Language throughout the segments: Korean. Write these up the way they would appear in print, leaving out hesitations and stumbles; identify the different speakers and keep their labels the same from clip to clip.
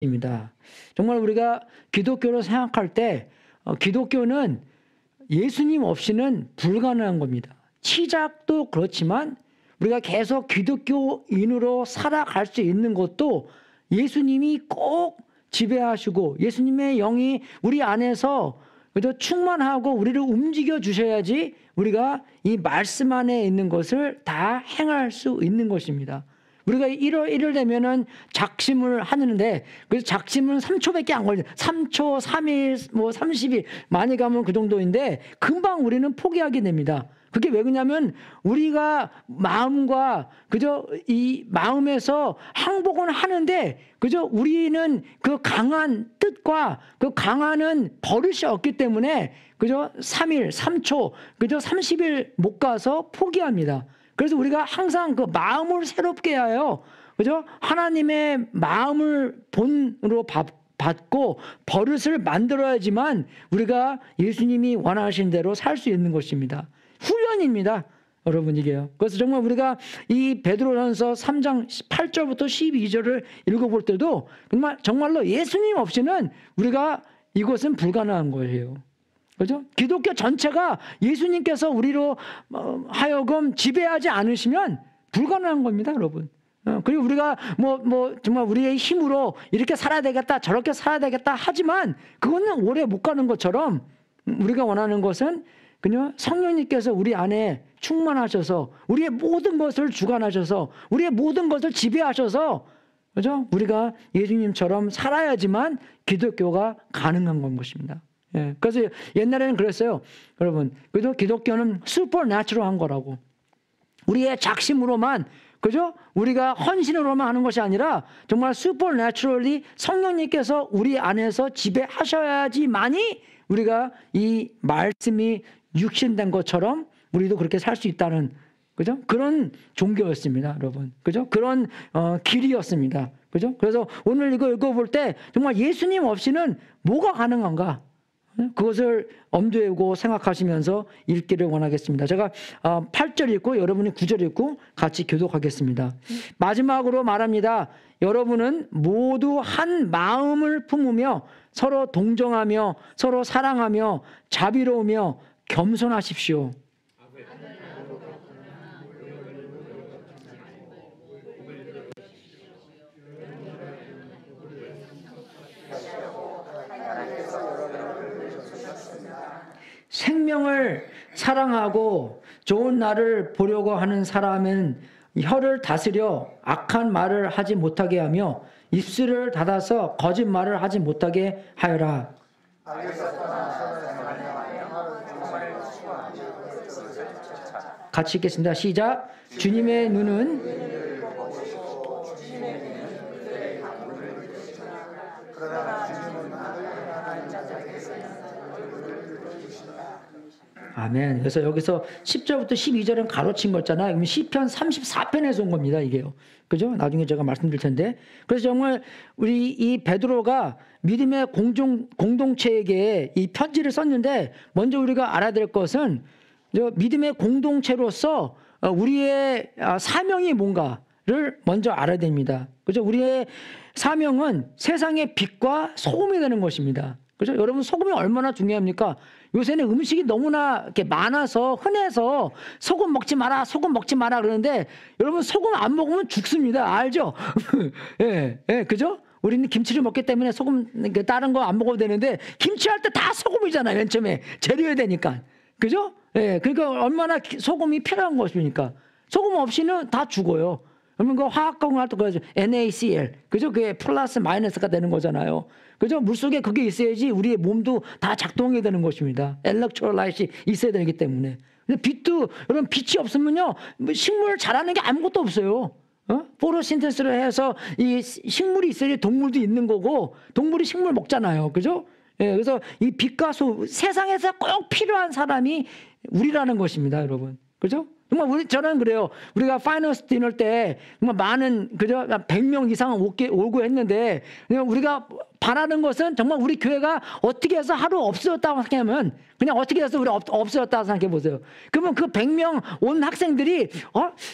Speaker 1: 입니다. 정말 우리가 기독교로 생각할 때 기독교는 예수님 없이는 불가능한 겁니다. 시작도 그렇지만 우리가 계속 기독교인으로 살아갈 수 있는 것도 예수님이 꼭 지배하시고 예수님의 영이 우리 안에서 그저 충만하고 우리를 움직여 주셔야지 우리가 이 말씀 안에 있는 것을 다 행할 수 있는 것입니다. 우리가 1월 되면은 작심을 하는데, 그래서 작심은 3초밖에 안 걸려요. 3초, 3일, 뭐 30일, 많이 가면 그 정도인데, 금방 우리는 포기하게 됩니다. 그게 왜 그러냐면, 우리가 마음과, 그저 이 마음에서 항복은 하는데, 그저 우리는 그 강한 뜻과 그 강한 버릇이 없기 때문에, 그저 3일, 3초, 그저 30일 못 가서 포기합니다. 그래서 우리가 항상 그 마음을 새롭게 하여, 그죠? 하나님의 마음을 본으로 받고 버릇을 만들어야지만 우리가 예수님이 원하신 대로 살 수 있는 것입니다. 훈련입니다. 여러분, 이게요. 그래서 정말 우리가 이 베드로전서 3장 8절부터 12절을 읽어볼 때도 정말로 예수님 없이는 우리가 이것은 불가능한 거예요. 그죠? 기독교 전체가 예수님께서 우리로 하여금 지배하지 않으시면 불가능한 겁니다, 여러분. 그리고 우리가 정말 우리의 힘으로 이렇게 살아야 되겠다, 저렇게 살아야 되겠다 하지만 그거는 오래 못 가는 것처럼 우리가 원하는 것은 그냥 성령님께서 우리 안에 충만하셔서 우리의 모든 것을 주관하셔서 우리의 모든 것을 지배하셔서, 그죠? 우리가 예수님처럼 살아야지만 기독교가 가능한 것입니다. 예, 그래서 옛날에는 그랬어요, 여러분. 그죠? 기독교는 슈퍼내추럴한 거라고. 우리의 작심으로만, 그죠? 우리가 헌신으로만 하는 것이 아니라 정말 슈퍼내추럴리 성령님께서 우리 안에서 지배하셔야지만이 우리가 이 말씀이 육신된 것처럼 우리도 그렇게 살 수 있다는, 그죠? 그런 종교였습니다, 여러분. 그죠? 그런 길이었습니다. 그죠? 그래서 오늘 이거 읽어볼 때 정말 예수님 없이는 뭐가 가능한가? 그것을 엄두에고 생각하시면서 읽기를 원하겠습니다. 제가 8절 읽고 여러분이 9절 읽고 같이 교독하겠습니다. 마지막으로 말합니다. 여러분은 모두 한 마음을 품으며 서로 동정하며 서로 사랑하며 자비로우며 겸손하십시오. 생명을 사랑하고 좋은 날을 보려고 하는 사람은 혀를 다스려 악한 말을 하지 못하게 하며 입술을 닫아서 거짓말을 하지 못하게 하여라. 같이 읽겠습니다. 시작. 주님의 눈은 아멘. 그래서 여기서 10절부터 12절은 가로친 거잖아요. 그러면 시편 34편에서 온 겁니다, 이게요. 그죠? 나중에 제가 말씀드릴 텐데. 그래서 정말 우리 이 베드로가 믿음의 공동체에게 이 편지를 썼는데, 먼저 우리가 알아야 될 것은 믿음의 공동체로서 우리의 사명이 뭔가를 먼저 알아야 됩니다. 그죠? 우리의 사명은 세상의 빛과 소금이 되는 것입니다. 그죠? 여러분, 소금이 얼마나 중요합니까? 요새는 음식이 너무나 이렇게 많아서 흔해서 소금 먹지 마라, 소금 먹지 마라 그러는데, 여러분, 소금 안 먹으면 죽습니다. 알죠? 예, 예, 그죠? 우리는 김치를 먹기 때문에 소금, 다른 거 안 먹어도 되는데, 김치 할 때 다 소금이잖아요. 맨 처음에 재료해야 되니까. 그죠? 예, 그러니까 얼마나 소금이 필요한 것입니까? 소금 없이는 다 죽어요. 그러면 그 화학공할 때 그러죠. NaCl. 그죠? 그게 플러스 마이너스가 되는 거잖아요. 그죠? 물속에 그게 있어야지 우리의 몸도 다 작동하게 되는 것입니다. 엘렉트로라이트이 있어야 되기 때문에. 근데 빛도, 여러분, 빛이 없으면요, 식물 자라는 게 아무것도 없어요. 포토신테시스를 해서 이 식물이 있어야지 동물도 있는 거고, 동물이 식물 먹잖아요. 그죠? 예, 그래서 이 빛과 세상에서 꼭 필요한 사람이 우리라는 것입니다, 여러분. 그죠? 정말 저는 그래요. 우리가 파이너스 디너 때 정말 많은, 그죠? 100명 이상은 오고 했는데, 우리가 바라는 것은 정말 우리 교회가 어떻게 해서 하루 없어졌다고 생각하면, 그냥 어떻게 해서 우리 없어졌다고 생각해 보세요. 그러면 그 100명 온 학생들이,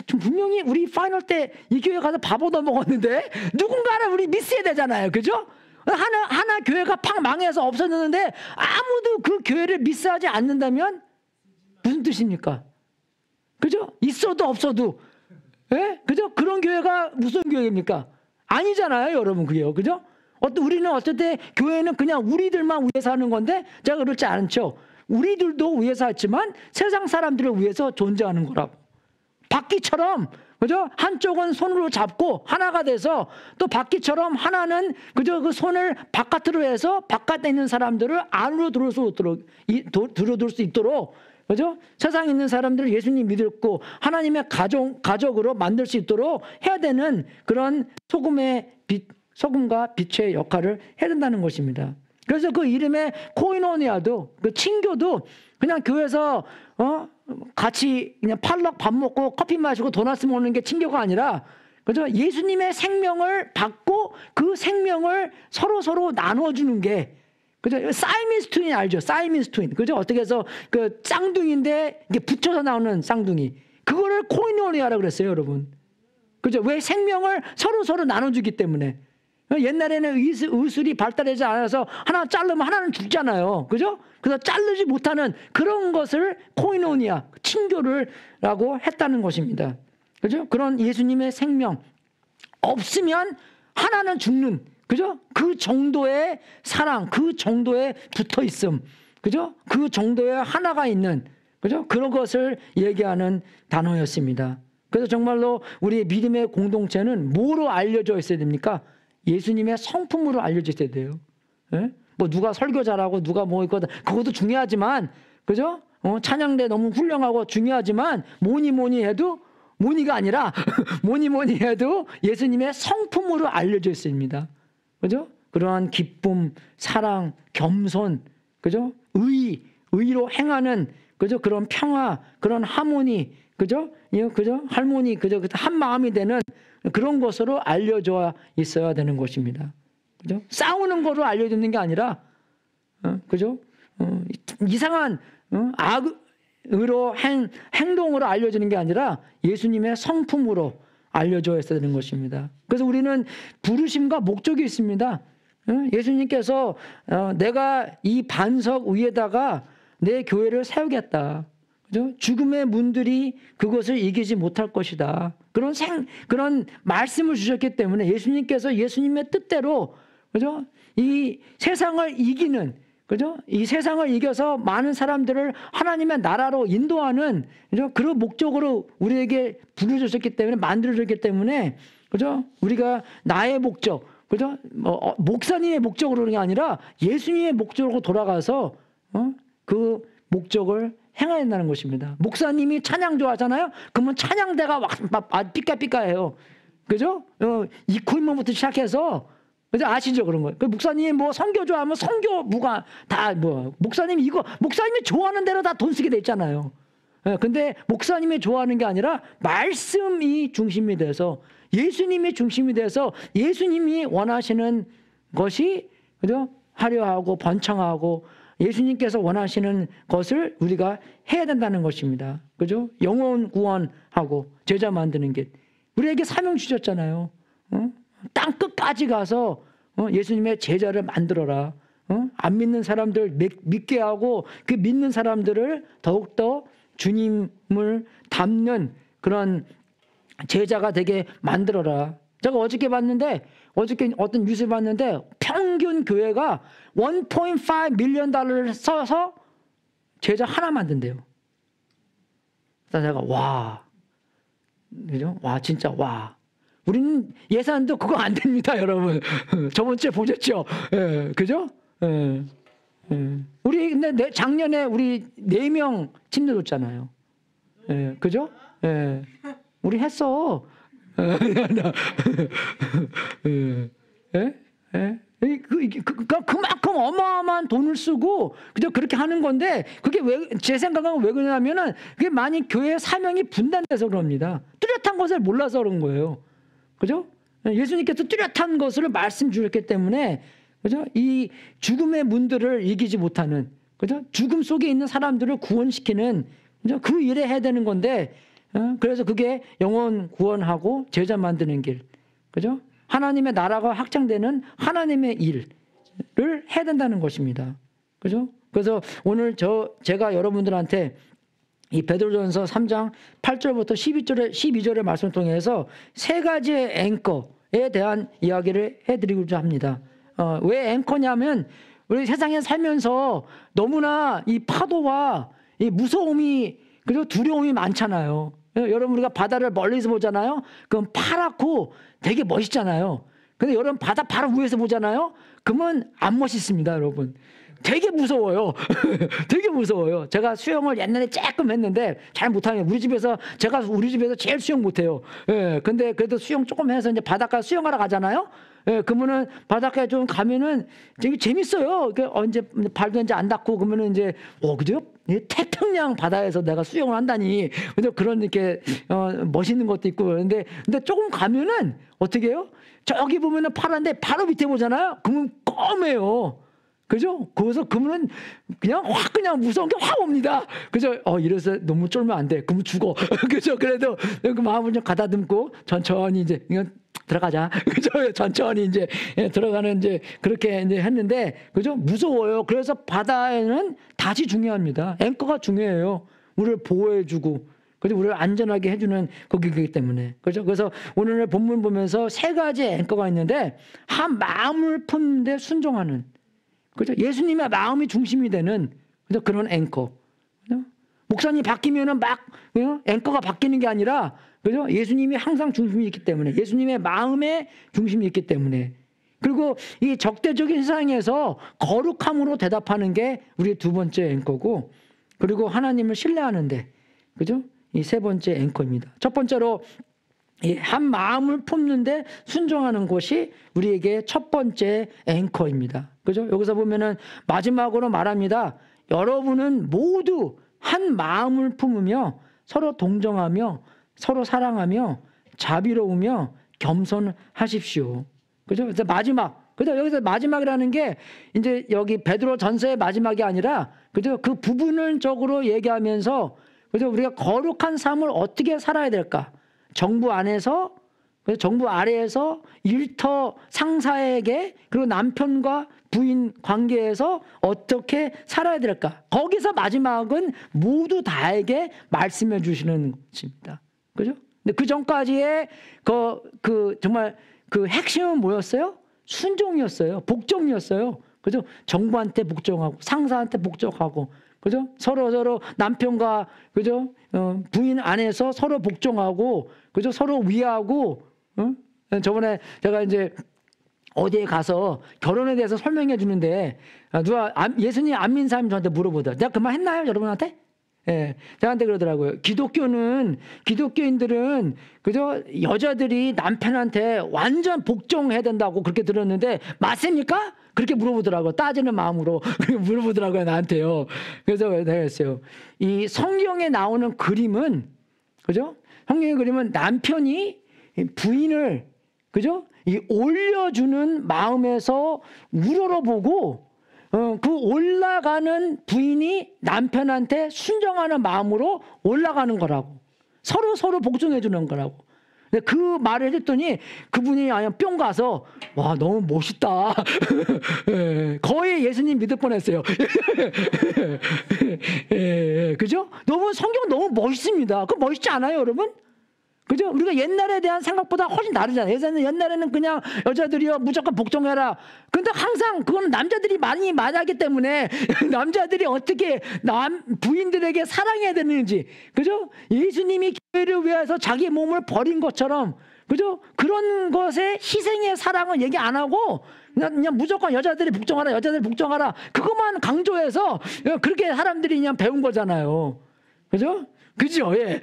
Speaker 1: 좀 분명히 우리 파이널 때 이 교회 가서 밥 얻어 먹었는데, 누군가는 우리 미스해야 되잖아요. 그죠? 하나 교회가 팍 망해서 없어졌는데, 아무도 그 교회를 미스하지 않는다면, 무슨 뜻입니까? 그죠? 있어도 없어도. 예? 그죠? 그런 교회가 무슨 교회입니까? 아니잖아요, 여러분. 그게요. 그죠? 우리는 어쩔 때 교회는 그냥 우리들만 위해서 하는 건데, 제가 그렇지 않죠. 우리들도 위해서 했지만 세상 사람들을 위해서 존재하는 거라고. 바퀴처럼, 그죠? 한쪽은 손으로 잡고 하나가 돼서 또 바퀴처럼 하나는, 그죠? 그 손을 바깥으로 해서 바깥에 있는 사람들을 안으로 들어올 수 있도록, 그죠? 세상에 있는 사람들을 예수님 믿고 하나님의 가족으로 만들 수 있도록 해야 되는 그런 소금과 빛의 역할을 해야 된다는 것입니다. 그래서 그 이름의 코이노니아도, 그 친교도 그냥 교회에서 같이 그냥 팔락 밥 먹고 커피 마시고 도넛 먹는 게 친교가 아니라, 그죠? 예수님의 생명을 받고 그 생명을 서로 나눠주는 게, 그죠? 사이미스 트윈 알죠? 사이미스 트윈. 그죠? 어떻게 해서 그 쌍둥이인데 이게 붙여서 나오는 쌍둥이. 그거를 코이노니아라고 그랬어요, 여러분. 그죠? 왜? 생명을 서로 나눠주기 때문에. 옛날에는 의술이 발달하지 않아서 하나 자르면 하나는 죽잖아요. 그죠? 그래서 자르지 못하는 그런 것을 코이노니아, 친교를라고 했다는 것입니다. 그죠? 그런 예수님의 생명 없으면 하나는 죽는, 그죠? 그 정도의 사랑, 그 정도의 붙어 있음, 그죠? 그 정도의 하나가 있는, 그죠? 그런 것을 얘기하는 단어였습니다. 그래서 정말로 우리의 믿음의 공동체는 뭐로 알려져 있어야 됩니까? 예수님의 성품으로 알려져 있어야 돼요. 예? 뭐 누가 설교 잘하고 누가 뭐 있거든, 그것도 중요하지만, 그죠? 찬양대 너무 훌륭하고 중요하지만 뭐니 해도 뭐니가 아니라 뭐니 해도 예수님의 성품으로 알려져 있습니다. 그죠? 그러한 기쁨, 사랑, 겸손, 그죠? 의로 행하는, 그죠? 그런 평화, 그런 하모니, 그죠? 그죠? 할모니, 그죠? 한 마음이 되는 그런 것으로 알려져 있어야 되는 것입니다. 그죠? 싸우는 거로 알려주는 게 아니라, 그죠? 이상한, 악으로 행동으로 알려주는 게 아니라 예수님의 성품으로 알려져 있어야 되는 것입니다. 그래서 우리는 부르심과 목적이 있습니다. 예수님께서 내가 이 반석 위에다가 내 교회를 세우겠다. 그죠? 죽음의 문들이 그것을 이기지 못할 것이다. 그런 말씀을 주셨기 때문에 예수님께서 예수님의 뜻대로, 그죠? 이 세상을 이기는, 그죠? 이 세상을 이겨서 많은 사람들을 하나님의 나라로 인도하는, 그죠? 그런 목적으로 우리에게 부르셨기 때문에, 만들어졌기 때문에, 그죠? 우리가 나의 목적, 그죠? 목사님의 목적으로 그런 게 아니라 예수님의 목적으로 돌아가서 그 목적을 행해야 된다는 것입니다. 목사님이 찬양 좋아하잖아요? 그러면 찬양대가 삐까삐까해요. 그죠? 이코인먼부터 시작해서, 그죠? 아시죠? 그런 거. 그 목사님이 뭐 선교 좋아하면 선교부가 다 목사님이 좋아하는 대로 다 돈 쓰게 돼 있잖아요. 근데 목사님이 좋아하는 게 아니라 말씀이 중심이 돼서, 예수님이 중심이 돼서 예수님이 원하시는 것이, 그죠? 화려하고 번창하고 예수님께서 원하시는 것을 우리가 해야 된다는 것입니다. 그죠? 영혼 구원하고 제자 만드는 게 우리에게 사명 주셨잖아요. 땅 끝까지 가서 예수님의 제자를 만들어라. 안 믿는 사람들 믿게 하고 그 믿는 사람들을 더욱더 주님을 닮는 그런 제자가 되게 만들어라. 제가 어저께 어떤 뉴스 봤는데 평균 교회가 1.5 밀리언 달러를 써서 제자 하나 만든대요. 그래서 제가 그죠? 진짜 우리는 예산도 그거 안 됩니다, 여러분. 저번 주에 보셨죠? 그죠? 우리 근데 작년에 우리 4명 침대 줬잖아요. 그죠? 우리 했어. 그만큼 어마어마한 돈을 쓰고 그저 그렇게 하는 건데, 그게 왜, 제 생각은 왜 그러냐면은 그게 많이 교회의 사명이 분단돼서 그럽니다. 뚜렷한 것을 몰라서 그런 거예요. 그죠? 예수님께서 뚜렷한 것을 말씀 주셨기 때문에, 그죠? 이 죽음의 문들을 이기지 못하는, 그죠? 죽음 속에 있는 사람들을 구원시키는, 그죠? 그 일에 해야 되는 건데, 그래서 그게 영혼 구원하고 제자 만드는 길, 그죠? 하나님의 나라가 확장되는 하나님의 일을 해야 된다는 것입니다. 그죠? 그래서 오늘 제가 여러분들한테 이 베드로전서 3장 8절부터 12절의 말씀을 통해서 세 가지의 앵커에 대한 이야기를 해드리고자 합니다. 왜 앵커냐면, 우리 세상에 살면서 너무나 이 파도와 이 무서움이, 그리고 두려움이 많잖아요. 여러분, 우리가 바다를 멀리서 보잖아요. 그럼 파랗고 되게 멋있잖아요. 근데 여러분, 바다 바로 위에서 보잖아요. 그러면 안 멋있습니다, 여러분. 되게 무서워요. 되게 무서워요. 제가 수영을 옛날에 조금 했는데 잘 못하네요. 제가 우리 집에서 제일 수영 못해요. 예, 근데 그래도 수영 조금 해서 이제 바닷가 수영하러 가잖아요. 예, 그러면은 바닷가에 좀 가면은 되게 재밌어요. 언제 발도 이제 안 닿고 그러면은 이제 그죠? 태평양 바다에서 내가 수영을 한다니. 근데 그런 이렇게 멋있는 것도 있고 그런데, 근데 조금 가면은 어떻게 해요? 저기 보면은 파란데 바로 밑에 보잖아요. 그러면 검해요. 그죠? 거기서 그러면 그냥 무서운 게 확 옵니다. 그죠? 이래서 너무 쫄면 안 돼. 그러면 죽어. 그죠? 그래도 그 마음을 좀 가다듬고 천천히 이제 들어가자. 그죠? 천천히 이제 들어가는 이제 그렇게 이제 했는데, 그죠? 무서워요. 그래서 바다에는 닷이 중요합니다. 앵커가 중요해요. 우리를 보호해주고, 그죠? 우리를 안전하게 해주는 거기이기 때문에. 그죠? 그래서 오늘 본문 보면서 세 가지의 앵커가 있는데, 한 마음을 품는데 순종하는, 그죠? 예수님의 마음이 중심이 되는, 그죠? 그런 앵커. 그죠? 목사님 바뀌면은 앵커가 바뀌는 게 아니라, 그죠? 예수님이 항상 중심이 있기 때문에, 예수님의 마음의 중심이 있기 때문에. 그리고 이 적대적인 세상에서 거룩함으로 대답하는 게 우리 두 번째 앵커고, 그리고 하나님을 신뢰하는데, 그죠? 이 세 번째 앵커입니다. 첫 번째로 한 마음을 품는데 순종하는 것이 우리에게 첫 번째 앵커입니다. 그죠? 여기서 보면은 마지막으로 말합니다. 여러분은 모두 한 마음을 품으며 서로 동정하며 서로 사랑하며 자비로우며 겸손하십시오. 그죠? 그래서 마지막. 그죠? 여기서 마지막이라는 게 이제 여기 베드로 전서의 마지막이 아니라, 그죠? 그 부분적으로 얘기하면서, 그죠? 우리가 거룩한 삶을 어떻게 살아야 될까? 정부 안에서, 정부 아래에서 일터 상사에게, 그리고 남편과 부인 관계에서 어떻게 살아야 될까? 거기서 마지막은 모두 다에게 말씀해 주시는 것입니다. 그죠? 근데 그 전까지의 정말 그 핵심은 뭐였어요? 순종이었어요. 복종이었어요. 그죠? 정부한테 복종하고, 상사한테 복종하고, 그죠? 서로 남편과, 그죠? 부인 안에서 서로 복종하고, 그죠? 서로 위하고, 저번에 제가 이제 어디에 가서 결혼에 대해서 설명해 주는데, 누가 예수님 안 믿는 사람이 저한테 물어보더라고요. 내가 그 말 했나요? 여러분한테? 예, 저한테 그러더라고요. 기독교인들은, 그죠? 여자들이 남편한테 완전 복종해야 된다고 그렇게 들었는데, 맞습니까? 그렇게 물어보더라고요. 따지는 마음으로. 물어보더라고요, 나한테요. 그래서 내가 했어요. 이 성경에 나오는 그림은, 그죠? 성경의 그림은 남편이 부인을, 그죠? 이 올려주는 마음에서 우러러보고, 그 올라가는 부인이 남편한테 순종하는 마음으로 올라가는 거라고. 서로 복종해 주는 거라고. 근데 그 말을 했더니 그분이 그냥 뿅 가서, 와, 너무 멋있다. 거의 예수님 믿을 뻔했어요. 그죠? 성경 너무 멋있습니다. 그 멋있지 않아요, 여러분? 그죠? 우리가 옛날에 대한 생각보다 훨씬 다르잖아요. 옛날에는 그냥 여자들이요, 무조건 복종해라. 근데 항상 그거는 남자들이 많이 말하기 때문에 남자들이 어떻게 부인들에게 사랑해야 되는지, 그죠? 예수님이 교회를 위해서 자기 몸을 버린 것처럼, 그죠? 그런 것에 희생의 사랑을 얘기 안 하고, 그냥 무조건 여자들이 복종하라. 그것만 강조해서 그렇게 사람들이 그냥 배운 거잖아요. 그죠? 그죠? 예.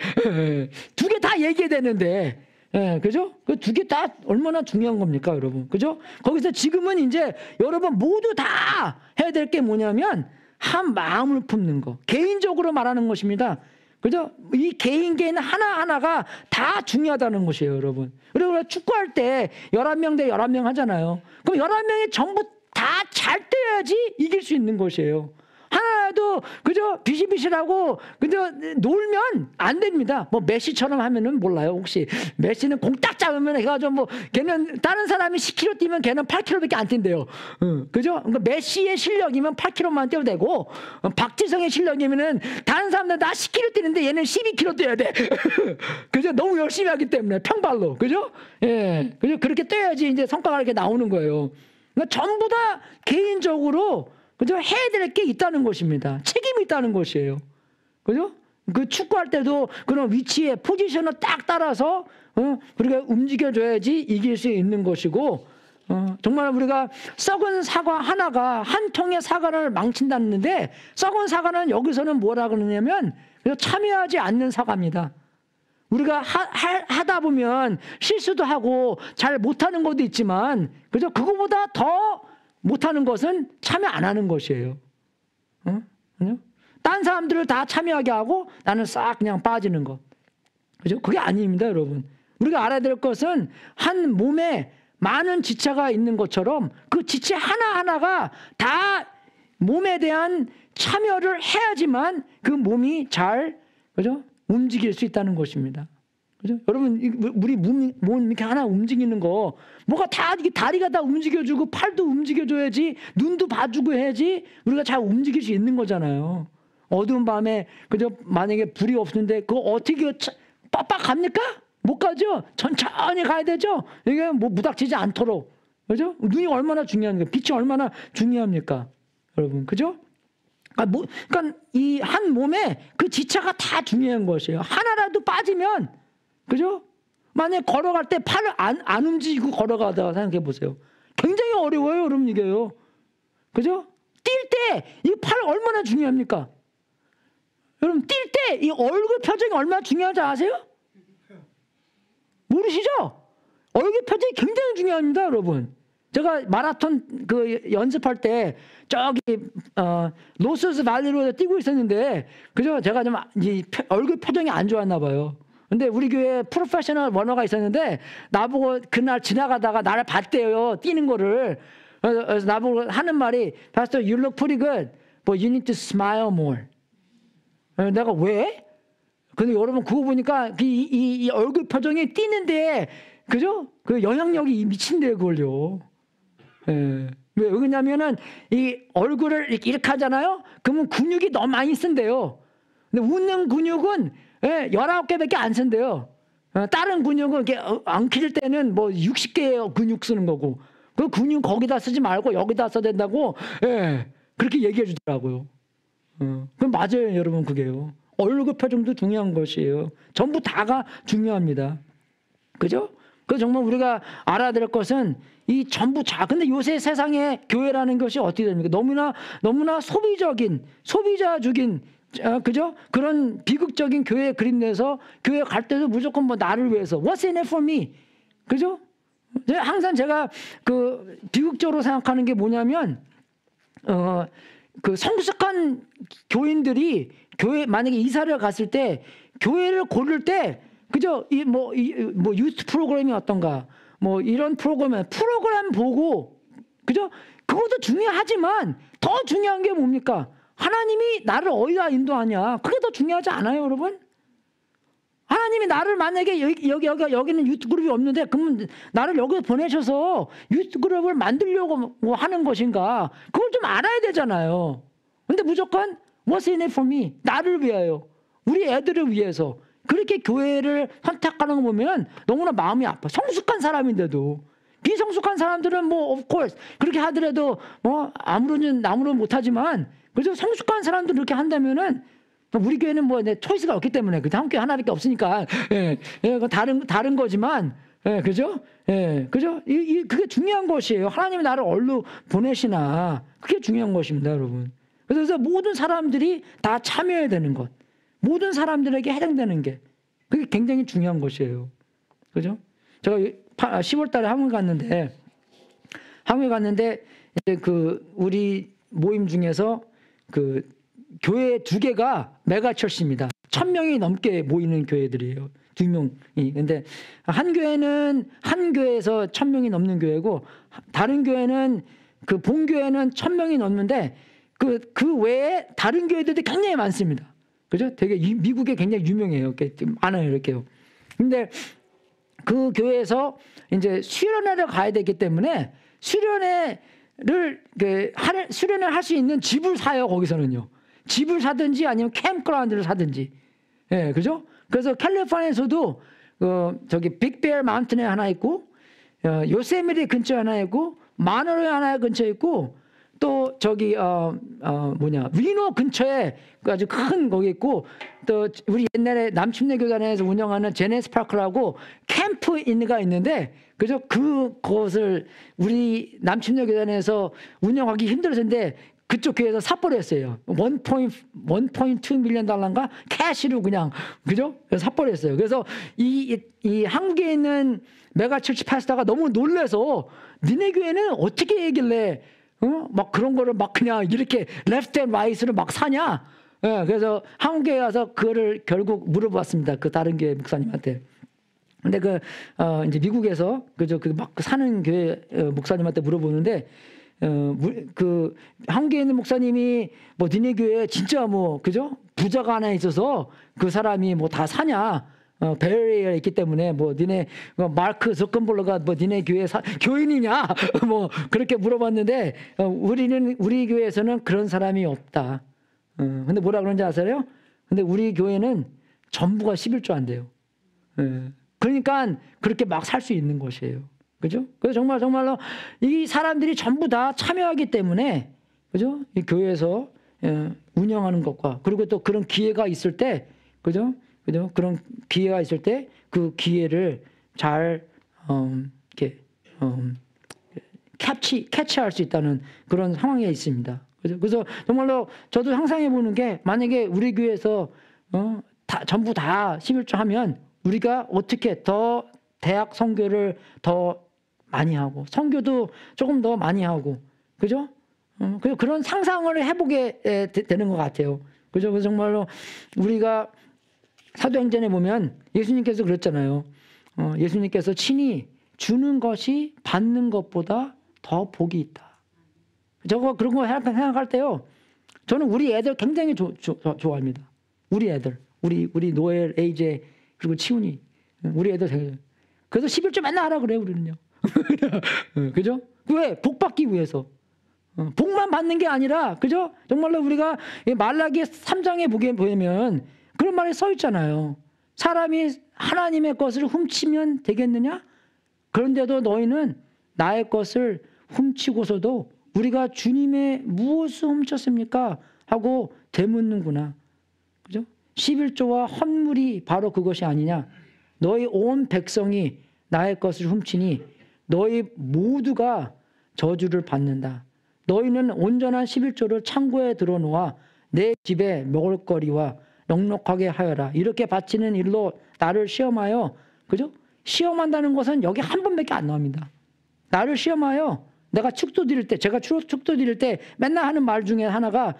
Speaker 1: 두 개 다 얘기해야 되는데, 예, 그죠? 그 두 개 다 얼마나 중요한 겁니까, 여러분? 그죠? 거기서 지금은 이제 여러분 모두 다 해야 될 게 뭐냐면 한 마음을 품는 거. 개인적으로 말하는 것입니다. 그죠? 이 개인 하나하나가 다 중요하다는 것이에요, 여러분. 그리고 축구할 때 11명 대 11명 하잖아요. 그럼 11명이 전부 다 잘 뛰어야지 이길 수 있는 것이에요. 하나라도 그죠? 비실비실하고 그죠? 놀면 안 됩니다. 뭐 메시처럼 하면은 몰라요. 혹시 메시는 공 딱 잡으면 해가지고 뭐 걔는 다른 사람이 10km 뛰면 걔는 8km밖에 안 뛴대요. 그죠? 그러니까 메시의 실력이면 8km만 뛰어도 되고 박지성의 실력이면은 다른 사람들 다 10km 뛰는데 얘는 12km 뛰어야 돼. 그죠? 너무 열심히 하기 때문에 평발로 그죠? 예, 그죠? 그렇게 뛰어야지 이제 성과가 이렇게 나오는 거예요. 그러니까 전부 다 개인적으로 그죠? 해야 될 게 있다는 것입니다. 책임이 있다는 것이에요. 그죠? 그 축구할 때도 그런 위치에 포지션을 딱 따라서 우리가 움직여줘야지 이길 수 있는 것이고 정말 우리가 썩은 사과 하나가 한 통의 사과를 망친다는데 썩은 사과는 여기서는 뭐라 그러냐면 참여하지 않는 사과입니다. 우리가 하다 보면 실수도 하고 잘 못하는 것도 있지만 그죠? 그거보다 더 못하는 것은 참여 안 하는 것이에요. 딴 사람들을 다 참여하게 하고 나는 싹 그냥 빠지는 것. 그죠? 그게 아닙니다, 여러분. 우리가 알아야 될 것은 한 몸에 많은 지체가 있는 것처럼 그 지체 하나하나가 다 몸에 대한 참여를 해야지만 그 몸이 잘, 그죠? 움직일 수 있다는 것입니다. 그죠? 여러분, 우리 몸 이렇게 하나 움직이는 거, 뭐가 다, 이게 다리가 다 움직여주고, 팔도 움직여줘야지, 눈도 봐주고 해야지, 우리가 잘 움직일 수 있는 거잖아요. 어두운 밤에, 그죠? 만약에 불이 없는데, 그거 어떻게 빡빡 갑니까? 못 가죠? 천천히 가야 되죠? 이게 뭐 무닥치지 않도록. 그죠? 눈이 얼마나 중요합니까? 빛이 얼마나 중요합니까? 여러분, 그죠? 그러니까 이 한 몸에 그 지체가 다 중요한 것이에요. 하나라도 빠지면, 그죠? 만약에 걸어갈 때 팔을 안 움직이고 걸어가다가 생각해 보세요. 굉장히 어려워요, 여러분, 이게요. 그죠? 뛸 때 이 팔 얼마나 중요합니까? 여러분, 뛸 때 이 얼굴 표정이 얼마나 중요한지 아세요? 모르시죠? 얼굴 표정이 굉장히 중요합니다, 여러분. 제가 마라톤 그 연습할 때 저기 로스스 발리로 뛰고 있었는데 그죠? 제가 좀 얼굴 표정이 안 좋았나 봐요. 근데 우리 교회에 프로페셔널 러너가 있었는데 나보고 그날 지나가다가 나를 봤대요. 뛰는 거를. 그래서 나보고 하는 말이 Pastor, you look pretty good, but you need to smile more. 내가 왜? 근데 여러분 그거 보니까 이 얼굴 표정이 뛰는데 그죠? 그 영향력이 미친대요, 그걸요. 예. 왜? 왜냐면은 이 얼굴을 이렇게 하잖아요? 그러면 근육이 너무 많이 쓴대요. 근데 웃는 근육은 19개밖에 안 쓴대요. 다른 근육은 이렇게 엉킬 때는 뭐 60개의 근육 쓰는 거고 그 근육 거기다 쓰지 말고 여기다 써야 된다고 그렇게 얘기해 주더라고요. 그럼 맞아요, 여러분. 그게요. 얼굴 표정도 중요한 것이에요. 전부 다가 중요합니다. 그죠? 그 정말 우리가 알아야 될 것은 이 전부 근데 요새 세상에 교회라는 것이 어떻게 됩니까? 너무나 소비자적인 그죠? 그런 비극적인 교회 그림 내서 교회 갈 때도 무조건 뭐 나를 위해서 What's in it for me? 그죠? 항상 제가 그 비극적으로 생각하는 게 뭐냐면 그 성숙한 교인들이 교회 만약에 이사를 갔을 때 교회를 고를 때 그죠? 뭐 유스 프로그램이 어떤가? 뭐 이런 프로그램 보고 그죠? 그것도 중요하지만 더 중요한 게 뭡니까? 하나님이 나를 어디다 인도하냐? 그게 더 중요하지 않아요, 여러분? 하나님이 나를 만약에 여기는 유스 그룹이 없는데 그러면 나를 여기 보내셔서 유스 그룹을 만들려고 뭐 하는 것인가? 그걸 좀 알아야 되잖아요. 근데 무조건 What's in it for me? 나를 위하여, 우리 애들을 위해서 그렇게 교회를 선택하는 거 보면 너무나 마음이 아파. 성숙한 사람인데도 비성숙한 사람들은 뭐 of course 그렇게 하더라도 뭐 아무런 못하지만 그래서 성숙한 사람들 그렇게 한다면은 우리 교회는 뭐 초이스가 없기 때문에 그 다음 교회 하나밖에 없으니까 다른 거지만 그죠? 그죠? 그게 중요한 것이에요. 하나님이 나를 어디로 보내시나 그게 중요한 것입니다, 여러분. 그래서 모든 사람들이 다 참여해야 되는 것, 모든 사람들에게 해당되는 게 그게 굉장히 중요한 것이에요. 그죠? 제가 10월 달에 한국에 갔는데 이제 그 우리 모임 중에서 그 교회 2개가 메가처치입니다. 1000명이 넘게 모이는 교회들이에요. 2명이. 근데 한 교회는 한 교회에서 1000명이 넘는 교회고, 다른 교회는 그 본교회는 1000명이 넘는데 그 외에 다른 교회들도 굉장히 많습니다. 그죠? 되게 미국에 굉장히 유명해요. 이렇게 많아요, 이렇게요. 근데 그 교회에서 이제 수련회를 가야 되기 때문에 수련회를 할 수 있는 집을 사요. 거기서는요. 집을 사든지 아니면 캠프그라운드를 사든지. 예, 그죠? 그래서 캘리포니아에서도 저기 빅베어 마운틴에 하나 있고, 요세미티 근처에 하나 있고, 마노로에 하나 근처에 있고, 또 저기 리노 근처에 아주 큰 거기 있고, 또 우리 옛날에 남침내 교단에서 운영하는 제네스 파크라고 캠프인가 있는데, 그죠? 그것을 우리 남침내 교단에서 운영하기 힘들었는데 그쪽 교회에서 삽버렸어요. 1.2 밀리언 달러인가 캐시로 그냥, 그죠? 그래서 삽버렸어요. 그래서 이 한국에 있는 메가처치 파스타가 너무 놀라서 니네 교회는 어떻게 얘길래 막 그런 거를 막 그냥 이렇게 레프트 앤 라이트로 막 사냐? 예, 그래서 한국에 가서 그거를 결국 물어봤습니다. 그 다른 교회 목사님한테. 근데 이제 미국에서 그죠? 막 사는 교회 목사님한테 물어보는데, 그 한국에 있는 목사님이 뭐 니네 교회 진짜 뭐 그죠? 부자가 하나 있어서 그 사람이 뭐 다 사냐? 베어리에 있기 때문에 뭐 니네 마크 zuckerberg가 뭐 니네 교회 교인이냐? 뭐 그렇게 물어봤는데, 우리 교회에서는 그런 사람이 없다. 근데 뭐라 그런지 아세요? 근데 우리 교회는 전부가 11조 안 돼요. 그러니까 그렇게 막 살 수 있는 것이에요. 그죠? 그래서 정말로 이 사람들이 전부 다 참여하기 때문에, 그죠? 이 교회에서 운영하는 것과, 그리고 또 그런 기회가 있을 때, 그죠? 그런 기회가 있을 때 그 기회를 잘 이렇게 캐치할 수 있다는 그런 상황에 있습니다. 그죠? 그래서 정말로 저도 상상해 보는 게, 만약에 우리 교회에서 전부 다 11조 하면 우리가 어떻게 더 대학 선교를 더 많이 하고 선교도 조금 더 많이 하고, 그죠? 그런 상상을 해보게 되는 것 같아요. 그죠? 그래서 정말로 우리가 사도행전에 보면 예수님께서 그랬잖아요. 예수님께서 친히 주는 것이 받는 것보다 더 복이 있다. 그런 거 생각할 때요, 저는 우리 애들 굉장히 좋아합니다. 우리 애들, 우리 노엘, 에이제, 그리고 치훈이, 우리 애들. 그래서 11조 맨날 하라 그래요, 우리는요. 그죠? 왜? 복 받기 위해서. 복만 받는 게 아니라, 그죠? 정말로 우리가 말라기 3장에 보면 그런 말이 써 있잖아요. 사람이 하나님의 것을 훔치면 되겠느냐? 그런데도 너희는 나의 것을 훔치고서도 우리가 주님의 무엇을 훔쳤습니까? 하고 되묻는구나. 그죠? 11조와 헌물이 바로 그것이 아니냐? 너희 온 백성이 나의 것을 훔치니 너희 모두가 저주를 받는다. 너희는 온전한 11조를 창고에 들어놓아 내 집에 먹을거리와 넉넉하게 하여라. 이렇게 바치는 일로 나를 시험하여, 그죠? 시험한다는 것은 여기 한 번밖에 안 나옵니다. 나를 시험하여, 내가 제가 축도 드릴 때 맨날 하는 말 중에 하나가,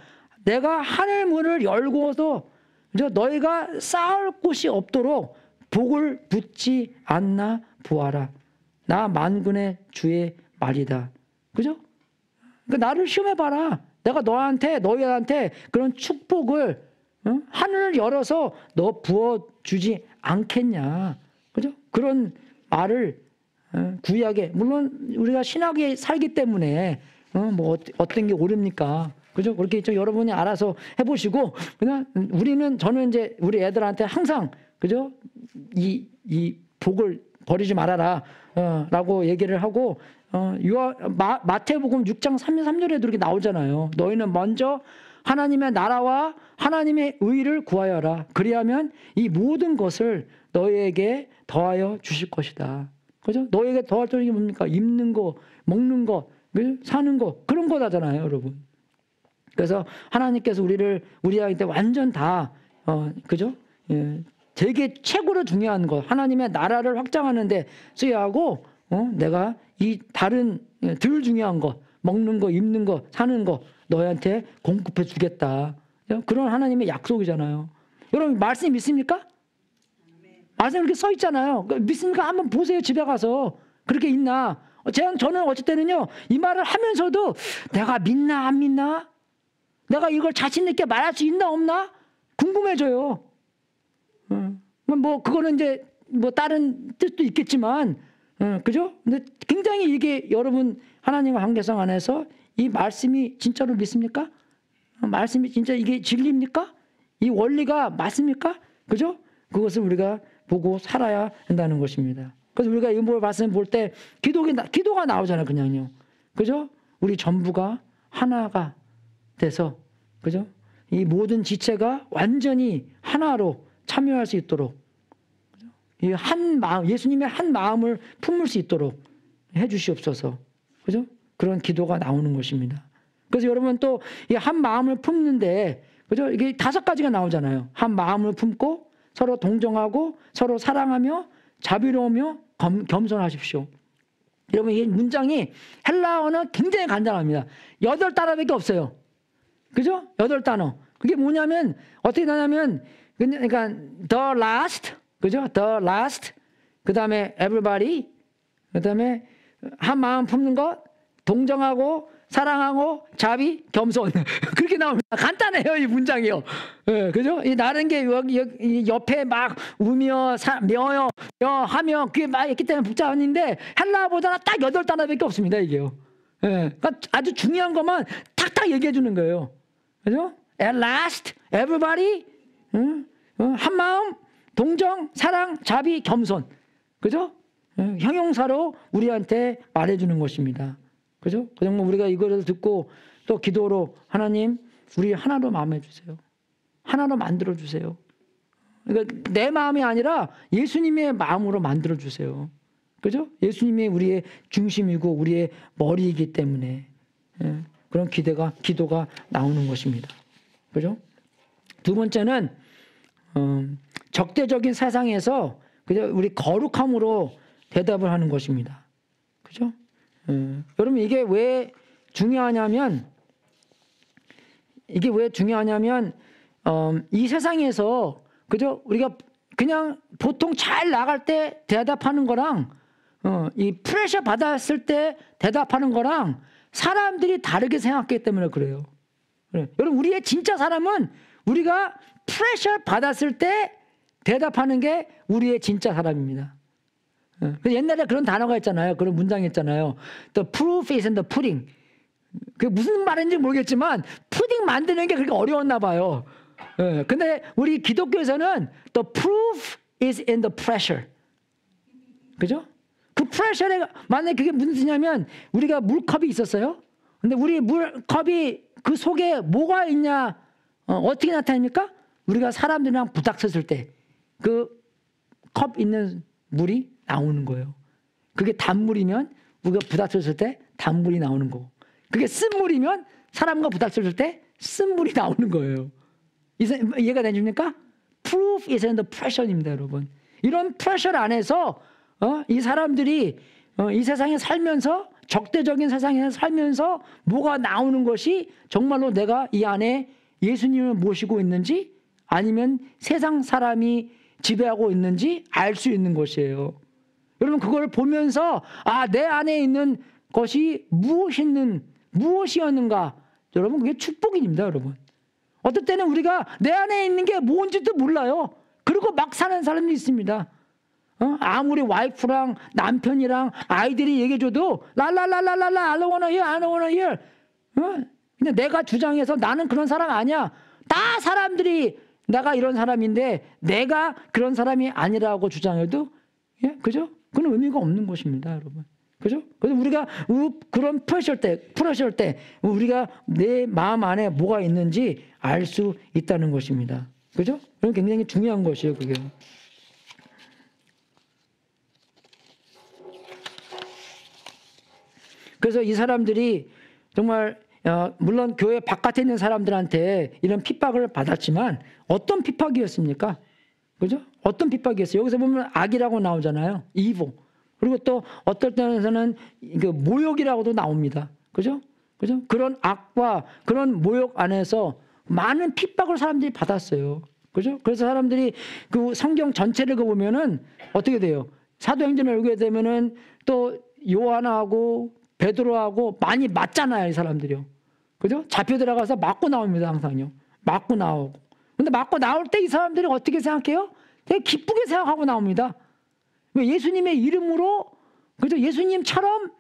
Speaker 1: 내가 하늘 문을 열고서 너희가 쌓을 곳이 없도록 복을 붓지 않나 보아라. 나 만군의 주의 말이다. 그죠? 그러니까 나를 시험해봐라. 내가 너희한테 그런 축복을, 하늘을 열어서 너 부어주지 않겠냐. 그죠? 그런 말을 구약에, 물론 우리가 신학에 살기 때문에 뭐 어떤 게 옳습니까? 그죠? 그렇게 여러분이 알아서 해보시고, 그냥 저는 이제 우리 애들한테 항상, 그죠? 이 복을 버리지 말아라 라고 얘기를 하고, 마태복음 6장 3절에도 이렇게 나오잖아요. 너희는 먼저 하나님의 나라와 하나님의 의를 구하여라. 그리하면 이 모든 것을 너희에게 더하여 주실 것이다. 그죠? 너희에게 더할 게 뭡니까? 입는 거, 먹는 거, 사는 거, 그런 거다잖아요, 여러분. 그래서 하나님께서 우리한테 완전 다, 그죠? 되게 최고로 중요한 것, 하나님의 나라를 확장하는 데 써야 하고, 내가 이 다른 덜 중요한 것, 먹는 거, 입는 거, 사는 거 너희한테 공급해 주겠다. 그런 하나님의 약속이잖아요. 여러분 말씀 믿습니까? 말씀 이렇게 써 있잖아요. 믿습니까? 한번 보세요. 집에 가서 그렇게 있나? 저는 어쩔 때는요, 이 말을 하면서도 내가 믿나 안 믿나? 내가 이걸 자신 있게 말할 수 있나 없나? 궁금해져요. 뭐 그거는 이제 뭐 다른 뜻도 있겠지만, 그죠? 근데 굉장히 이게 여러분 하나님과 관계성 안에서 이 말씀이 진짜로 믿습니까? 말씀이 진짜 이게 진리입니까? 이 원리가 맞습니까? 그죠? 그것을 우리가 보고 살아야 한다는 것입니다. 그래서 우리가 이 말씀 볼 때 기도가 나오잖아요, 그냥요. 그죠? 우리 전부가 하나가 돼서, 그죠? 이 모든 지체가 완전히 하나로 참여할 수 있도록, 이 한 마음, 예수님의 한 마음을 품을 수 있도록 해주시옵소서. 그죠? 그런 기도가 나오는 것입니다. 그래서 여러분 또 이 한 마음을 품는데, 그죠? 이게 5가지가 나오잖아요. 한 마음을 품고 서로 동정하고 서로 사랑하며 자비로우며 겸손하십시오. 여러분 이 문장이 헬라어는 굉장히 간단합니다. 8단어밖에 없어요. 그죠? 8단어. 그게 뭐냐면 어떻게 나냐면, 그러니까 the last, 그죠? the last, 그 다음에 everybody, 그 다음에 한 마음 품는 것, 동정하고 사랑하고 자비 겸손. 그렇게 나옵니다. 간단해요, 이 문장이요. 예, 그죠? 이 다른 게 여기 옆에 막 우며며요 하며 그게 막 있기 때문에 복잡한데, 헬라어보다는 딱 8단어밖에 없습니다, 이게요. 예, 그러니까 아주 중요한 것만 탁탁 얘기해 주는 거예요. 그죠? At last, everybody, 한 마음, 동정, 사랑, 자비, 겸손. 그죠? 형용사로 우리한테 말해주는 것입니다. 그죠? 정말 우리가 이거를 듣고 또 기도로 하나님, 우리 하나로 마음해 주세요. 하나로 만들어 주세요. 그러니까 내 마음이 아니라 예수님의 마음으로 만들어 주세요. 그죠? 예수님이 우리의 중심이고 우리의 머리이기 때문에 그런 기도가 나오는 것입니다. 그죠? 두 번째는 적대적인 세상에서 그죠? 우리 거룩함으로 대답을 하는 것입니다. 그죠? 여러분 이게 왜 중요하냐면 이 세상에서 그죠? 우리가 그냥 보통 잘 나갈 때 대답하는 거랑 이 프레셔 받았을 때 대답하는 거랑 사람들이 다르게 생각하기 때문에 그래요. 여러분 우리의 진짜 사람은 우리가 프레셔 받았을 때 대답하는 게 우리의 진짜 사람입니다. 옛날에 그런 단어가 있잖아요. 그런 문장이 있잖아요. The proof is in the pudding. 그게 무슨 말인지 모르겠지만 푸딩 만드는 게 그렇게 어려웠나 봐요. 근데 우리 기독교에서는 the proof is in the pressure. 그죠? 그 pressure에 만약에 그게 무슨 뜻이냐면 우리가 물컵이 있었어요. 근데 우리 물컵이 그 속에 뭐가 있냐 어떻게 나타납니까? 우리가 사람들이랑 부닥쳤을 때 그 컵 있는 물이 나오는 거예요. 그게 단물이면 우리가 부닥쳤을 때 단물이 나오는 거고, 그게 쓴물이면 사람과 부닥쳤을 때 쓴물이 나오는 거예요. 이해가 되십니까? Proof is in the pressure입니다, 여러분. 이런 프레셔 안에서 이 사람들이 이 세상에 살면서 적대적인 세상에 살면서 뭐가 나오는 것이 정말로 내가 이 안에 예수님을 모시고 있는지 아니면 세상 사람이 지배하고 있는지 알 수 있는 것이에요. 여러분 그걸 보면서 내 안에 있는 것이 무엇이었는가, 여러분 그게 축복입니다, 여러분. 어떨 때는 우리가 내 안에 있는 게 뭔지도 몰라요. 그리고 막 사는 사람이 있습니다. 아무리 와이프랑 남편이랑 아이들이 얘기해줘도 랄랄랄랄랄라 I don't wanna hear, I don't wanna hear. 근데 내가 주장해서 나는 그런 사람 아니야. 다 사람들이 내가 이런 사람인데 내가 그런 사람이 아니라고 주장해도 그죠? 그건 의미가 없는 것입니다, 여러분. 그죠? 그래서 우리가 그런 프레셔 때 우리가 내 마음 안에 뭐가 있는지 알 수 있다는 것입니다. 그죠? 그건 굉장히 중요한 것이에요, 그게. 그래서 이 사람들이 정말 물론 교회 바깥에 있는 사람들한테 이런 핍박을 받았지만 어떤 핍박이었습니까? 그죠? 어떤 핍박이었어요? 여기서 보면 악이라고 나오잖아요. 이보. 그리고 또 어떨 때는 그 모욕이라고도 나옵니다. 그죠? 그죠? 그런 악과 그런 모욕 안에서 많은 핍박을 사람들이 받았어요. 그죠? 그래서 사람들이 그 성경 전체를 보면은 어떻게 돼요? 사도행전을 읽게 되면은 또 요한하고 베드로하고 많이 맞잖아요, 이 사람들이요. 그죠? 잡혀 들어가서 맞고 나옵니다, 항상요. 맞고 나오고. 근데 맞고 나올 때 이 사람들이 어떻게 생각해요? 되게 기쁘게 생각하고 나옵니다. 왜? 예수님의 이름으로, 그죠? 예수님처럼,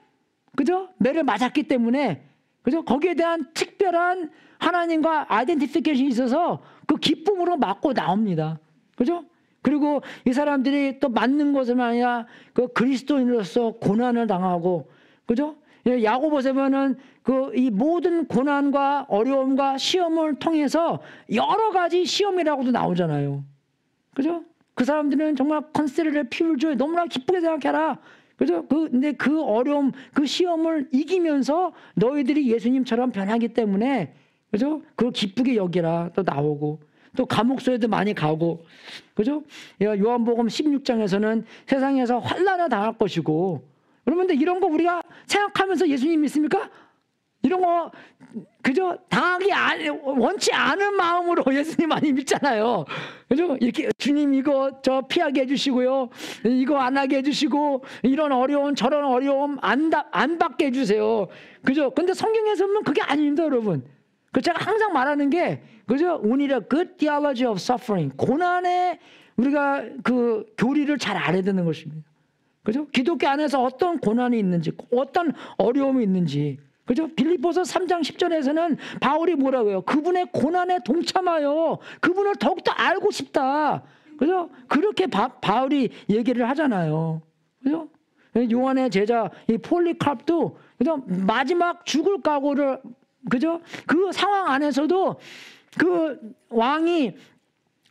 Speaker 1: 그죠? 매를 맞았기 때문에, 그죠? 거기에 대한 특별한 하나님과 아이덴티피케이션이 있어서 그 기쁨으로 맞고 나옵니다. 그죠? 그리고 이 사람들이 또 맞는 것은 아니라 그 그리스도인으로서 고난을 당하고, 그죠? 야고보서 보면은 그 이 모든 고난과 어려움과 시험을 통해서 여러 가지 시험이라고도 나오잖아요. 그죠? 그 사람들은 정말 컨세레를 피울 줄 너무나 기쁘게 생각해라. 그죠? 근데 그 어려움, 그 시험을 이기면서 너희들이 예수님처럼 변하기 때문에, 그죠? 그걸 기쁘게 여기라. 또 나오고. 또 감옥소에도 많이 가고. 그죠? 요한복음 16장에서는 세상에서 환난을 당할 것이고. 여러분들 이런 거 우리가 생각하면서 예수님 믿습니까? 이런 거, 그죠? 원치 않은 마음으로 예수님 많이 믿잖아요. 그죠? 이렇게 주님 이거 저 피하게 해주시고요. 이거 안 하게 해주시고, 이런 어려움, 저런 어려움 안 받게 해주세요. 그죠? 근데 성경에서 보면 그게 아닙니다, 여러분. 그 제가 항상 말하는 게, 그죠? We need a good theology of suffering. 고난에 우리가 그 교리를 잘 알아야 되는 것입니다. 그죠? 기독교 안에서 어떤 고난이 있는지, 어떤 어려움이 있는지. 그죠? 빌립보서 3장 10절에서는 바울이 뭐라고 해요? 그분의 고난에 동참하여 그분을 더욱더 알고 싶다. 그죠? 그렇게 바울이 얘기를 하잖아요. 그죠? 요한의 제자 이 폴리카프도, 그죠? 마지막 죽을 각오를, 그죠? 그 상황 안에서도 그 왕이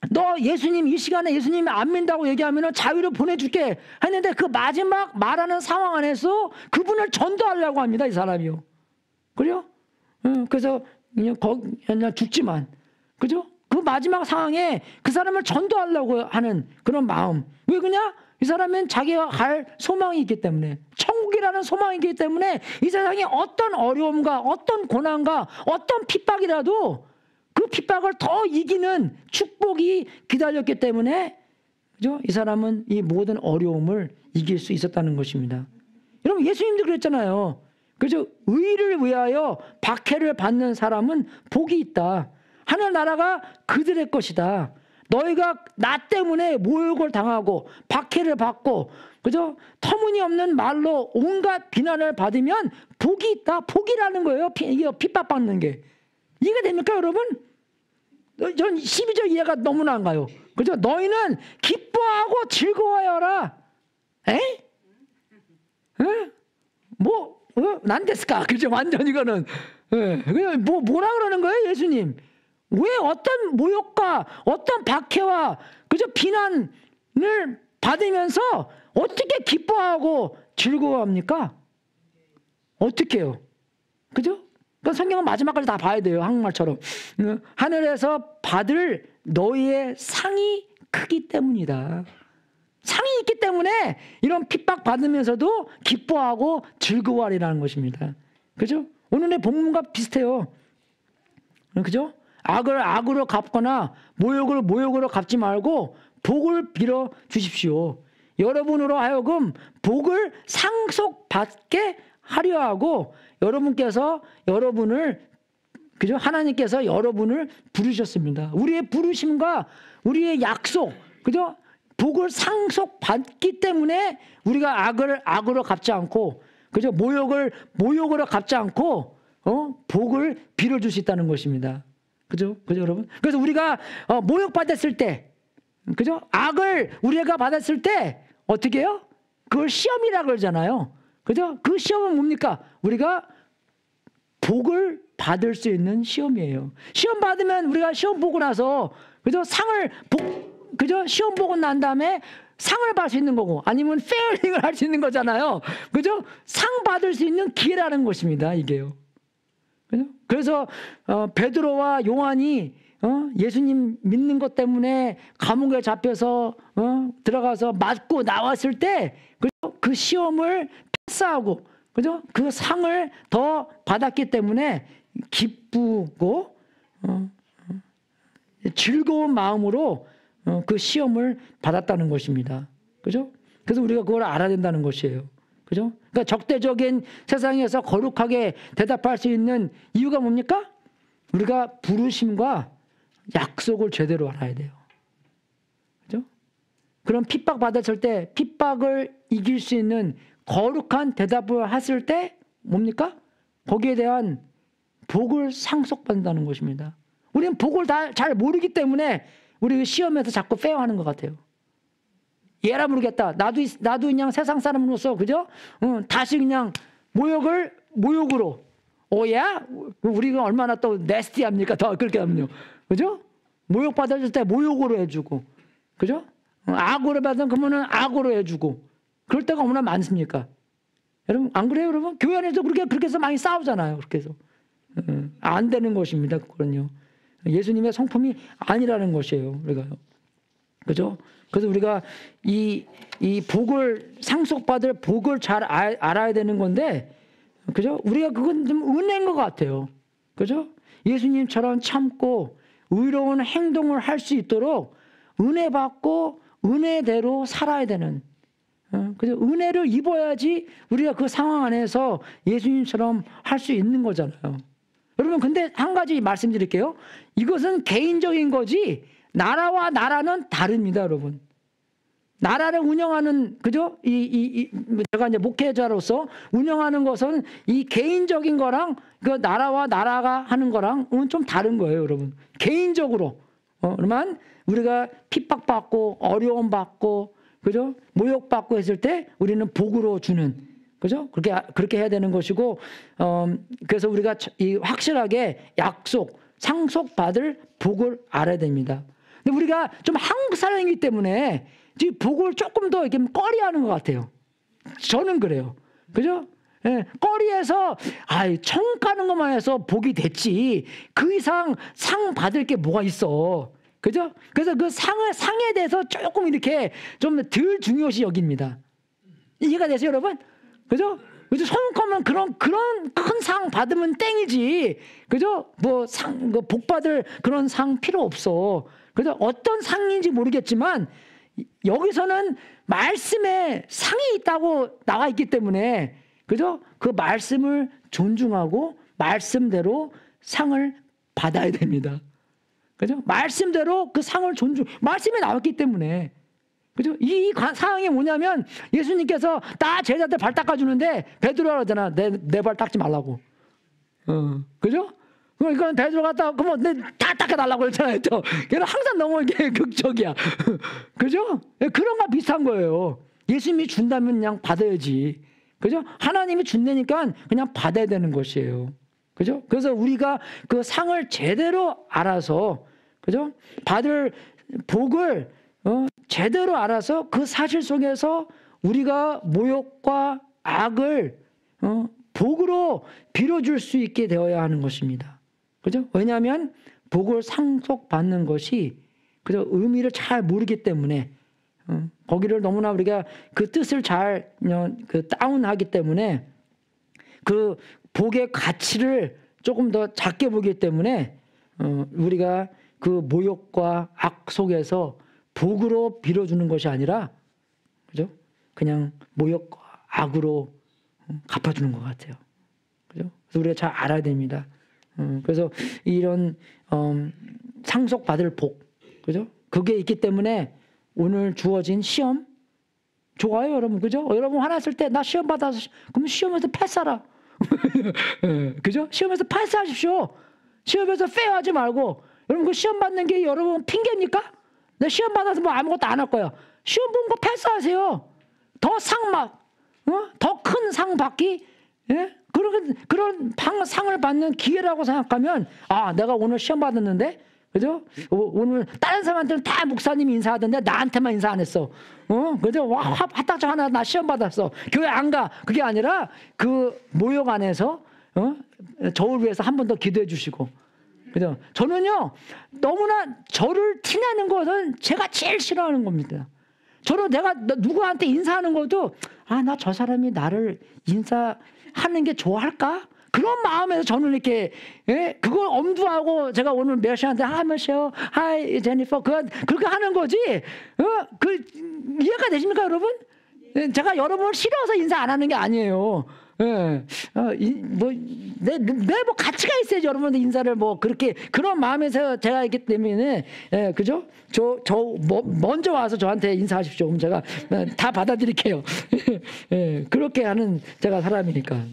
Speaker 1: 너 예수님 이 시간에 예수님이 안 믿는다고 얘기하면 자유로 보내줄게 했는데 그 마지막 말하는 상황 안에서 그분을 전도하려고 합니다, 이 사람이요. 그래요? 그래서 그냥 죽지만, 그죠? 그 마지막 상황에 그 사람을 전도하려고 하는 그런 마음. 왜 그냥? 이 사람은 자기가 갈 소망이 있기 때문에, 천국이라는 소망이 있기 때문에 이 세상에 어떤 어려움과 어떤 고난과 어떤 핍박이라도 그 핍박을 더 이기는 축복이 기다렸기 때문에, 그죠? 이 사람은 이 모든 어려움을 이길 수 있었다는 것입니다. 여러분, 예수님도 그랬잖아요. 그죠? 의를 위하여 박해를 받는 사람은 복이 있다. 하늘나라가 그들의 것이다. 너희가 나 때문에 모욕을 당하고 박해를 받고, 그죠? 터무니없는 말로 온갖 비난을 받으면 복이 있다. 복이라는 거예요. 이게 핍박받는 게. 이해가 됩니까, 여러분? 전 12절 이해가 너무나 안 가요. 그죠? 너희는 기뻐하고 즐거워하여라. 에? 난데스까? 그죠? 완전 이거는. 그냥 뭐라 그러는 거예요, 예수님? 왜 어떤 모욕과 어떤 박해와, 그죠? 비난을 받으면서 어떻게 기뻐하고 즐거워합니까? 어떻게 해요? 그죠? 그러니까 성경은 마지막까지 다 봐야 돼요. 한국말처럼. 하늘에서 받을 너희의 상이 크기 때문이다. 상이 있기 때문에 이런 핍박 받으면서도 기뻐하고 즐거워하리라는 것입니다. 그죠? 오늘의 본문과 비슷해요. 그죠? 악을 악으로 갚거나 모욕을 모욕으로 갚지 말고 복을 빌어 주십시오. 여러분으로 하여금 복을 상속받게 하려 하고 여러분께서 여러분을, 그죠? 하나님께서 여러분을 부르셨습니다. 우리의 부르심과 우리의 약속, 그죠? 복을 상속받기 때문에 우리가 악을 악으로 갚지 않고, 그죠? 모욕을 모욕으로 갚지 않고, 복을 빌어줄 수 있다는 것입니다. 그죠? 그죠, 여러분? 그래서 우리가 모욕받았을 때, 그죠? 악을 우리가 받았을 때 어떻게 해요? 그걸 시험이라 그러잖아요. 그죠? 그 시험은 뭡니까? 우리가 복을 받을 수 있는 시험이에요. 시험 받으면 우리가 시험 보고 나서, 그죠? 그죠? 시험 보고 난 다음에 상을 받을 수 있는 거고, 아니면 페일링을 할 수 있는 거잖아요. 그죠? 상 받을 수 있는 기회라는 것입니다, 이게요. 그죠? 그래서 베드로와 요한이 예수님 믿는 것 때문에 감옥에 잡혀서 들어가서 맞고 나왔을 때 그 시험을 패스하고 그죠? 그 상을 더 받았기 때문에 기쁘고 즐거운 마음으로 그 시험을 받았다는 것입니다. 그죠? 그래서 우리가 그걸 알아야 된다는 것이에요. 그죠? 그러니까 적대적인 세상에서 거룩하게 대답할 수 있는 이유가 뭡니까? 우리가 부르심과 약속을 제대로 알아야 돼요. 그죠? 그럼 핍박 받았을 때 핍박을 이길 수 있는 거룩한 대답을 했을 때 뭡니까? 거기에 대한 복을 상속받는다는 것입니다. 우리는 복을 다 잘 모르기 때문에 우리 시험에서 자꾸 페어하는 것 같아요. 얘라 모르겠다. 나도 그냥 세상 사람으로서 그죠? 다시 그냥 모욕으로. 오야? 우리가 얼마나 또 네스티합니까? 더 그렇게 하면요. 그죠? 모욕 받았을 때 모욕으로 해주고. 그죠? 악으로 받으면 그러면은 악으로 해주고. 그럴 때가 얼마나 많습니까? 여러분, 안 그래요, 여러분? 교회 안에서 그렇게 해서 많이 싸우잖아요. 그렇게 해서. 안 되는 것입니다. 그거는요. 예수님의 성품이 아니라는 것이에요. 우리가요. 그죠? 그래서 우리가 이 복을, 상속받을 복을 잘 알아야 되는 건데, 그죠? 우리가 그건 좀 은혜인 것 같아요. 그죠? 예수님처럼 참고 의로운 행동을 할 수 있도록 은혜 받고 은혜대로 살아야 되는. 그죠? 은혜를 입어야지 우리가 그 상황 안에서 예수님처럼 할 수 있는 거잖아요. 여러분, 근데 한 가지 말씀드릴게요. 이것은 개인적인 거지, 나라와 나라는 다릅니다, 여러분. 나라를 운영하는, 그죠? 제가 이제 목회자로서 운영하는 것은 이 개인적인 거랑 그 나라와 나라가 하는 거랑은 좀 다른 거예요, 여러분. 개인적으로. 그러면 우리가 핍박받고 어려움 받고, 그죠? 모욕받고 했을 때 우리는 복으로 주는, 그죠? 그렇게 해야 되는 것이고, 그래서 우리가 확실하게 상속받을 복을 알아야 됩니다. 근데 우리가 좀 한국 사람이기 때문에 이 복을 조금 더 이렇게 꺼리하는 것 같아요. 저는 그래요. 그죠? 예, 꺼리해서 천국 가는 것만 해서 복이 됐지 그 이상 상 받을 게 뭐가 있어. 그죠? 그래서 그 상에 대해서 조금 이렇게 좀 덜 중요시 여깁니다. 이해가 되세요, 여러분? 그죠? 그죠? 천국 가면 그런 큰 상 받으면 땡이지. 그죠? 복 받을 그런 상 필요 없어. 그죠? 어떤 상인지 모르겠지만 여기서는 말씀에 상이 있다고 나와 있기 때문에, 그죠? 그 말씀을 존중하고 말씀대로 상을 받아야 됩니다. 그죠? 말씀대로 그 상을 말씀에 나왔기 때문에. 그죠? 이 상황이 뭐냐면 예수님께서 다 제자들 발 닦아주는데 베드로가 그러잖아. 내 발 닦지 말라고. 그죠? 그러니까 베드로 갔다 그러면 다 닦아달라고 그랬잖아요. 걔는 항상 너무 이게 극적이야. 그죠? 그런 거 비슷한 거예요. 예수님이 준다면 그냥 받아야지. 그죠? 하나님이 준다니까 그냥 받아야 되는 것이에요. 그죠? 그래서 우리가 그 상을 제대로 알아서, 그죠? 받을 복을 제대로 알아서 그 사실 속에서 우리가 모욕과 악을 복으로 빌어줄 수 있게 되어야 하는 것입니다. 그죠? 왜냐하면 복을 상속받는 것이, 그죠? 의미를 잘 모르기 때문에, 거기를 너무나 우리가 그 뜻을 잘 다운하기 때문에 그 복의 가치를 조금 더 작게 보기 때문에 우리가 그 모욕과 악 속에서 복으로 빌어주는 것이 아니라, 그죠? 그냥 모욕과 악으로 갚아주는 것 같아요. 그죠? 그래서 우리가 잘 알아야 됩니다. 그래서 이런 상속받을 복, 그죠? 그게 있기 때문에 오늘 주어진 시험 좋아요, 여러분. 그죠? 여러분 화났을 때 나 시험 받아서, 그럼 시험에서 패스하라. 그죠? 시험에서 패스하십시오. 시험에서 페어하지 말고. 여러분, 그 시험 받는 게 여러분 핑계입니까? 내 시험 받아서 뭐 아무것도 안 할 거야. 시험 본 거 패스하세요. 더 더 큰 상 받기, 예? 그런 상을 받는 기회라고 생각하면, 내가 오늘 시험 받았는데, 그죠? 오늘 다른 사람한테는 다 목사님이 인사하던데 나한테만 인사 안 했어. 그죠? 화딱지 하나 나 시험 받았어. 교회 안 가. 그게 아니라 그 모욕 안에서 저를 위해서 한 번 더 기도해 주시고, 그죠? 저는요, 너무나 저를 티내는 것은 제가 제일 싫어하는 겁니다. 저는 내가 누구한테 인사하는 것도, 아, 나 저 사람이 나를 인사하는 게 좋아할까? 그런 마음에서 저는 이렇게, 예? 그걸 엄두하고 제가 오늘 메시한테, 메시어, 하이, 제니퍼, 그렇게 하는 거지. 이해가 되십니까, 여러분? 제가 여러분을 싫어서 인사 안 하는 게 아니에요. 예, 뭐 가치가 있어야지 여러분들 인사를 뭐 그렇게 그런 마음에서 제가 있기 때문에, 예, 그죠? 먼저 와서 저한테 인사하십시오. 그럼 제가 다 받아들일게요. 예, 그렇게 하는 제가 사람이니까.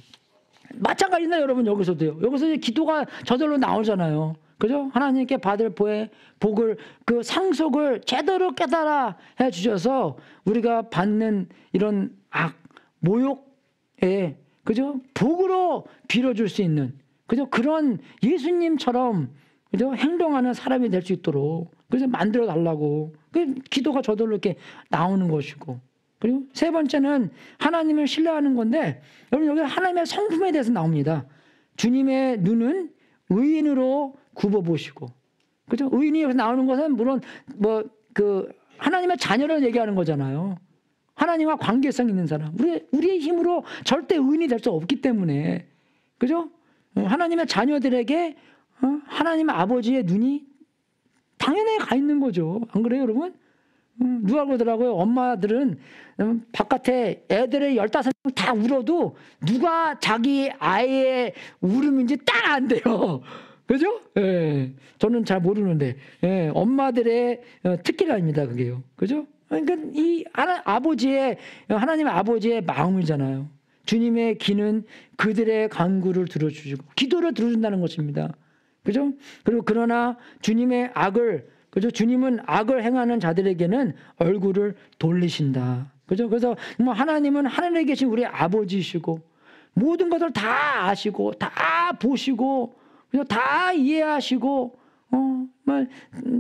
Speaker 1: 마찬가지나 여러분 여기서도요. 여기서 이제 기도가 저절로 나오잖아요. 그죠? 하나님께 받을 복을 그 상속을 제대로 깨달아 해 주셔서 우리가 받는 이런 모욕에, 그죠? 복으로 빌어줄 수 있는, 그죠? 그런 예수님처럼, 그죠? 행동하는 사람이 될 수 있도록 그래서 만들어 달라고. 그 기도가 저절로 이렇게 나오는 것이고. 그리고 세 번째는 하나님을 신뢰하는 건데, 여러분 여기 하나님의 성품에 대해서 나옵니다. 주님의 눈은 의인으로 굽어보시고, 그죠? 의인이 여기서 나오는 것은 물론 하나님의 자녀를 얘기하는 거잖아요. 하나님과 관계성 있는 사람. 우리의 힘으로 절대 의인이 될 수 없기 때문에, 그죠? 하나님의 자녀들에게 하나님 아버지의 눈이 당연히 가 있는 거죠. 안 그래요, 여러분? 누가 그러더라고요. 엄마들은 바깥에 애들의 15명 다 울어도 누가 자기 아이의 울음인지 딱 안 돼요. 그죠? 예. 저는 잘 모르는데, 예. 엄마들의 특기랍니다, 그게요. 그죠? 그러니까 하나님 아버지의 마음이잖아요. 주님의 귀는 그들의 간구를 들어주시고, 기도를 들어준다는 것입니다. 그죠? 그리고 그러나 주님의 그죠? 주님은 악을 행하는 자들에게는 얼굴을 돌리신다. 그죠? 그래서 뭐 하나님은 하늘에 계신 우리 아버지이시고, 모든 것을 다 아시고, 다 보시고, 그죠? 다 이해하시고,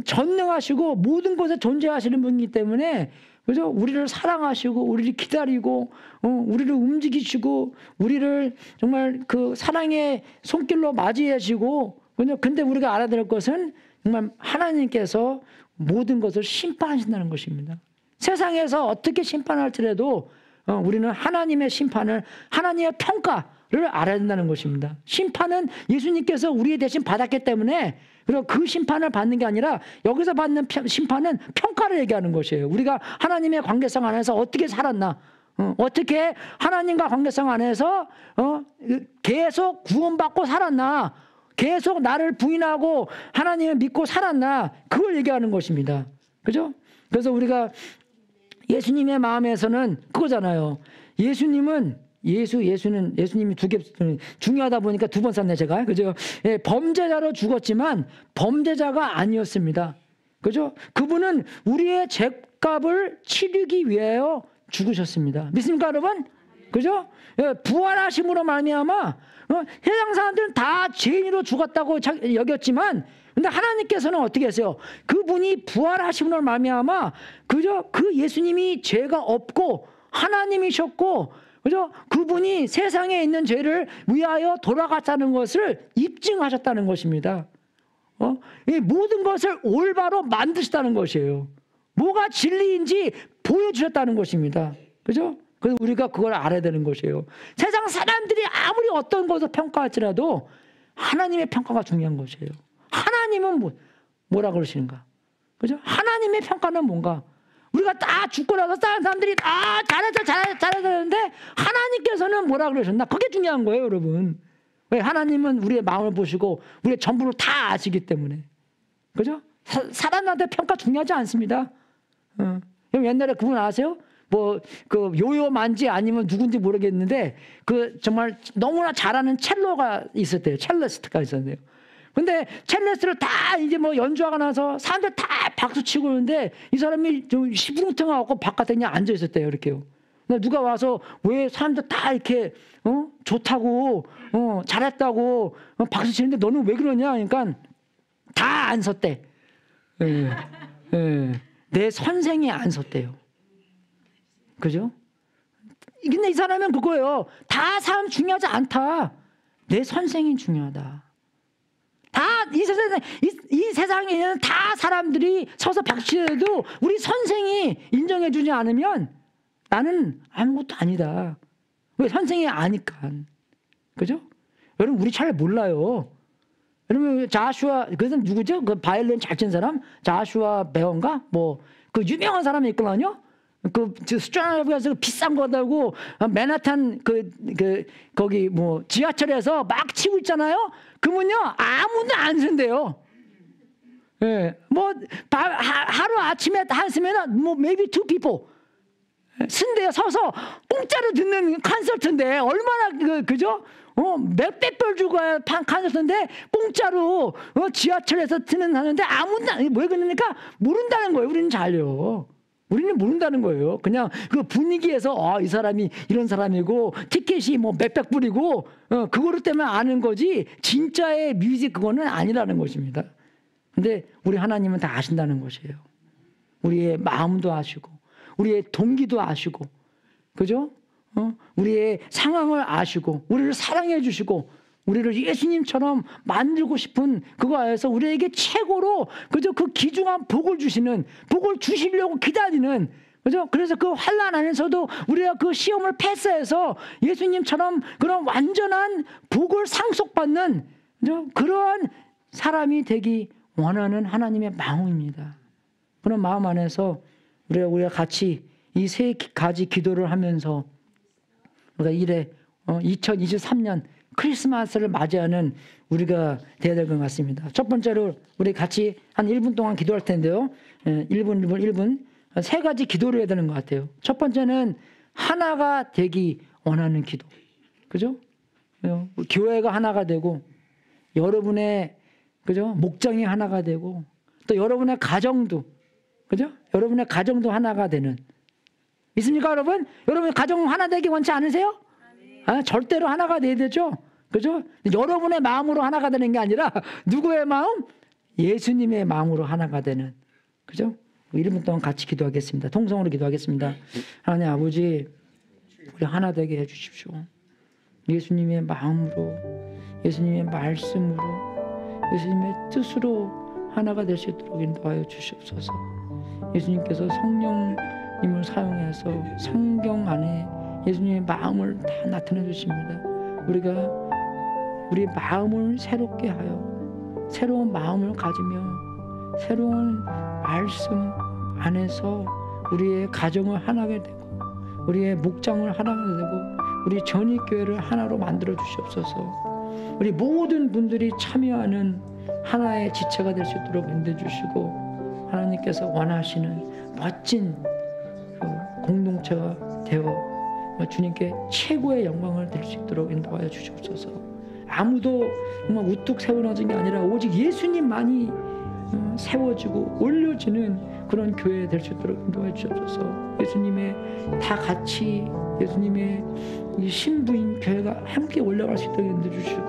Speaker 1: 전능하시고, 모든 곳에 존재하시는 분이기 때문에, 그죠? 우리를 사랑하시고, 우리를 기다리고, 우리를 움직이시고, 우리를 정말 그 사랑의 손길로 맞이하시고, 근데 우리가 알아야 될 것은 정말 하나님께서 모든 것을 심판하신다는 것입니다. 세상에서 어떻게 심판할지라도 우리는 하나님의 심판을, 하나님의 평가를 알아야 된다는 것입니다. 심판은 예수님께서 우리 대신 받았기 때문에, 그리고 그 심판을 받는 게 아니라 여기서 받는 심판은 평가를 얘기하는 것이에요. 우리가 하나님의 관계성 안에서 어떻게 살았나, 어떻게 하나님과 관계성 안에서 계속 구원받고 살았나, 계속 나를 부인하고 하나님을 믿고 살았나, 그걸 얘기하는 것입니다. 그죠? 그래서 우리가 예수님의 마음에서는 그거잖아요. 예수님이 두 개 중요하다 보니까 두 번 썼네, 제가. 그죠? 예, 범죄자로 죽었지만 범죄자가 아니었습니다. 그죠? 그분은 우리의 죄값을 치르기 위하여 죽으셨습니다. 믿습니까, 여러분? 그죠? 예, 부활하심으로 말미암아 세상 사람들은 다 죄인으로 죽었다고 여겼지만, 근데 하나님께서는 어떻게 했어요? 그분이 부활하심으로 말미암아, 그죠? 그 예수님이 죄가 없고 하나님이셨고, 그죠? 그분이 세상에 있는 죄를 위하여 돌아갔다는 것을 입증하셨다는 것입니다. 이 모든 것을 올바로 만드셨다는 것이에요. 뭐가 진리인지 보여주셨다는 것입니다. 그죠? 그래서 우리가 그걸 알아야 되는 것이에요. 세상 사람들이 아무리 어떤 것을 평가할지라도 하나님의 평가가 중요한 것이에요. 하나님은 뭐라 그러시는가? 그죠? 하나님의 평가는 뭔가? 우리가 다 죽고 나서 다른 사람들이 잘했어 하는데 하나님께서는 뭐라 그러셨나? 그게 중요한 거예요, 여러분. 왜? 하나님은 우리의 마음을 보시고 우리의 전부를 다 아시기 때문에. 그죠? 사람한테 평가 중요하지 않습니다. 옛날에 그분 아세요? 요요 만지 아니면 누군지 모르겠는데, 정말 너무나 잘하는 첼로가 있었대요. 첼리스트가 있었는데요. 근데 첼리스트를 다 이제 연주하고 나서 사람들 다 박수 치고 있는데, 이 사람이 좀 시부렁텅하고 바깥에 그냥 앉아 있었대요. 이렇게요. 근데 누가 와서 왜 사람들 다 이렇게, 좋다고, 잘했다고, 박수 치는데 너는 왜 그러냐? 그러니까 다 안 섰대. 내 선생이 안 섰대요. 그죠? 근데 이 사람은 그거예요. 다 사람 중요하지 않다. 내 선생이 중요하다. 다 이 세상에 있는 다 사람들이 서서 박수해도 우리 선생이 인정해 주지 않으면 나는 아무것도 아니다. 왜? 선생이 아니까. 그죠? 여러분 우리 잘 몰라요. 여러분 자슈아 그 사람 누구죠? 그 바이올린 잘 친 사람? 자슈아 베어인가? 뭐 그 유명한 사람이 있거든요. 그 스트라디바리에서 비싼 거다고 맨하탄 거기 뭐 지하철에서 막 치고 있잖아요. 그분요 아무도 안 쓴대요. 예, 뭐 하루 아침에 한 쓰면은 뭐 maybe two people 쓴대요. 서서 공짜로 듣는 콘서트인데 얼마나 그죠? 몇백 불 주고 판 콘서트인데 공짜로 지하철에서 듣는 하는데 아무도 왜 그러니까 모른다는 거예요. 우리는 잘요. 우리는 모른다는 거예요. 그냥 그 분위기에서 이 사람이 이런 사람이고 티켓이 뭐 몇백 불이고 그거로 때문에 아는 거지 진짜의 뮤직 그거는 아니라는 것입니다. 근데 우리 하나님은 다 아신다는 것이에요. 우리의 마음도 아시고 우리의 동기도 아시고 그죠? 우리의 상황을 아시고 우리를 사랑해 주시고 우리를 예수님처럼 만들고 싶은 그거 안에서 우리에게 최고로 그죠? 그 귀중한 복을 주시는 복을 주시려고 기다리는 그죠? 그래서 그 환난 안에서도 우리가 그 시험을 패스해서 예수님처럼 그런 완전한 복을 상속받는 그죠? 그러한 사람이 되기 원하는 하나님의 마음입니다. 그런 마음 안에서 우리가 같이 이 세 가지 기도를 하면서 우리가 2023년 크리스마스를 맞이하는 우리가 되어야 될 것 같습니다. 첫 번째로 우리 같이 한 1분 동안 기도할 텐데요. 1분 세 가지 기도를 해야 되는 것 같아요. 첫 번째는 하나가 되기 원하는 기도. 그죠? 교회가 하나가 되고 여러분의 그죠? 목장이 하나가 되고 또 여러분의 가정도 그죠? 여러분의 가정도 하나가 되는 있습니까, 여러분? 여러분 가정 하나 되기 원치 않으세요? 절대로 하나가 돼야 되죠. 그죠? 여러분의 마음으로 하나가 되는 게 아니라 누구의 마음? 예수님의 마음으로 하나가 되는. 그죠? 1분 동안 같이 기도하겠습니다. 통성으로 기도하겠습니다. 하나님 아버지, 우리 하나 되게 해주십시오. 예수님의 마음으로, 예수님의 말씀으로, 예수님의 뜻으로 하나가 될 수 있도록 인도하여 주시옵소서. 예수님께서 성령님을 사용해서 성경 안에 예수님의 마음을 다 나타내 주십니다. 우리가 우리 마음을 새롭게 하여 새로운 마음을 가지며 새로운 말씀 안에서 우리의 가정을 하나게 되고 우리의 목장을 하나가 되고 우리 전익교회를 하나로 만들어 주시옵소서. 우리 모든 분들이 참여하는 하나의 지체가 될 수 있도록 인도해 주시고 하나님께서 원하시는 멋진 공동체가 되어 주님께 최고의 영광을 드릴 수 있도록 인도하여 주시옵소서. 아무도 정말 우뚝 세워놓은 게 아니라 오직 예수님만이 세워지고 올려지는 그런 교회 될 수 있도록 인도하여 주옵소서. 예수님의 다 같이 예수님의 이 신부인 교회가 함께 올라갈 수 있도록 인도해 주시고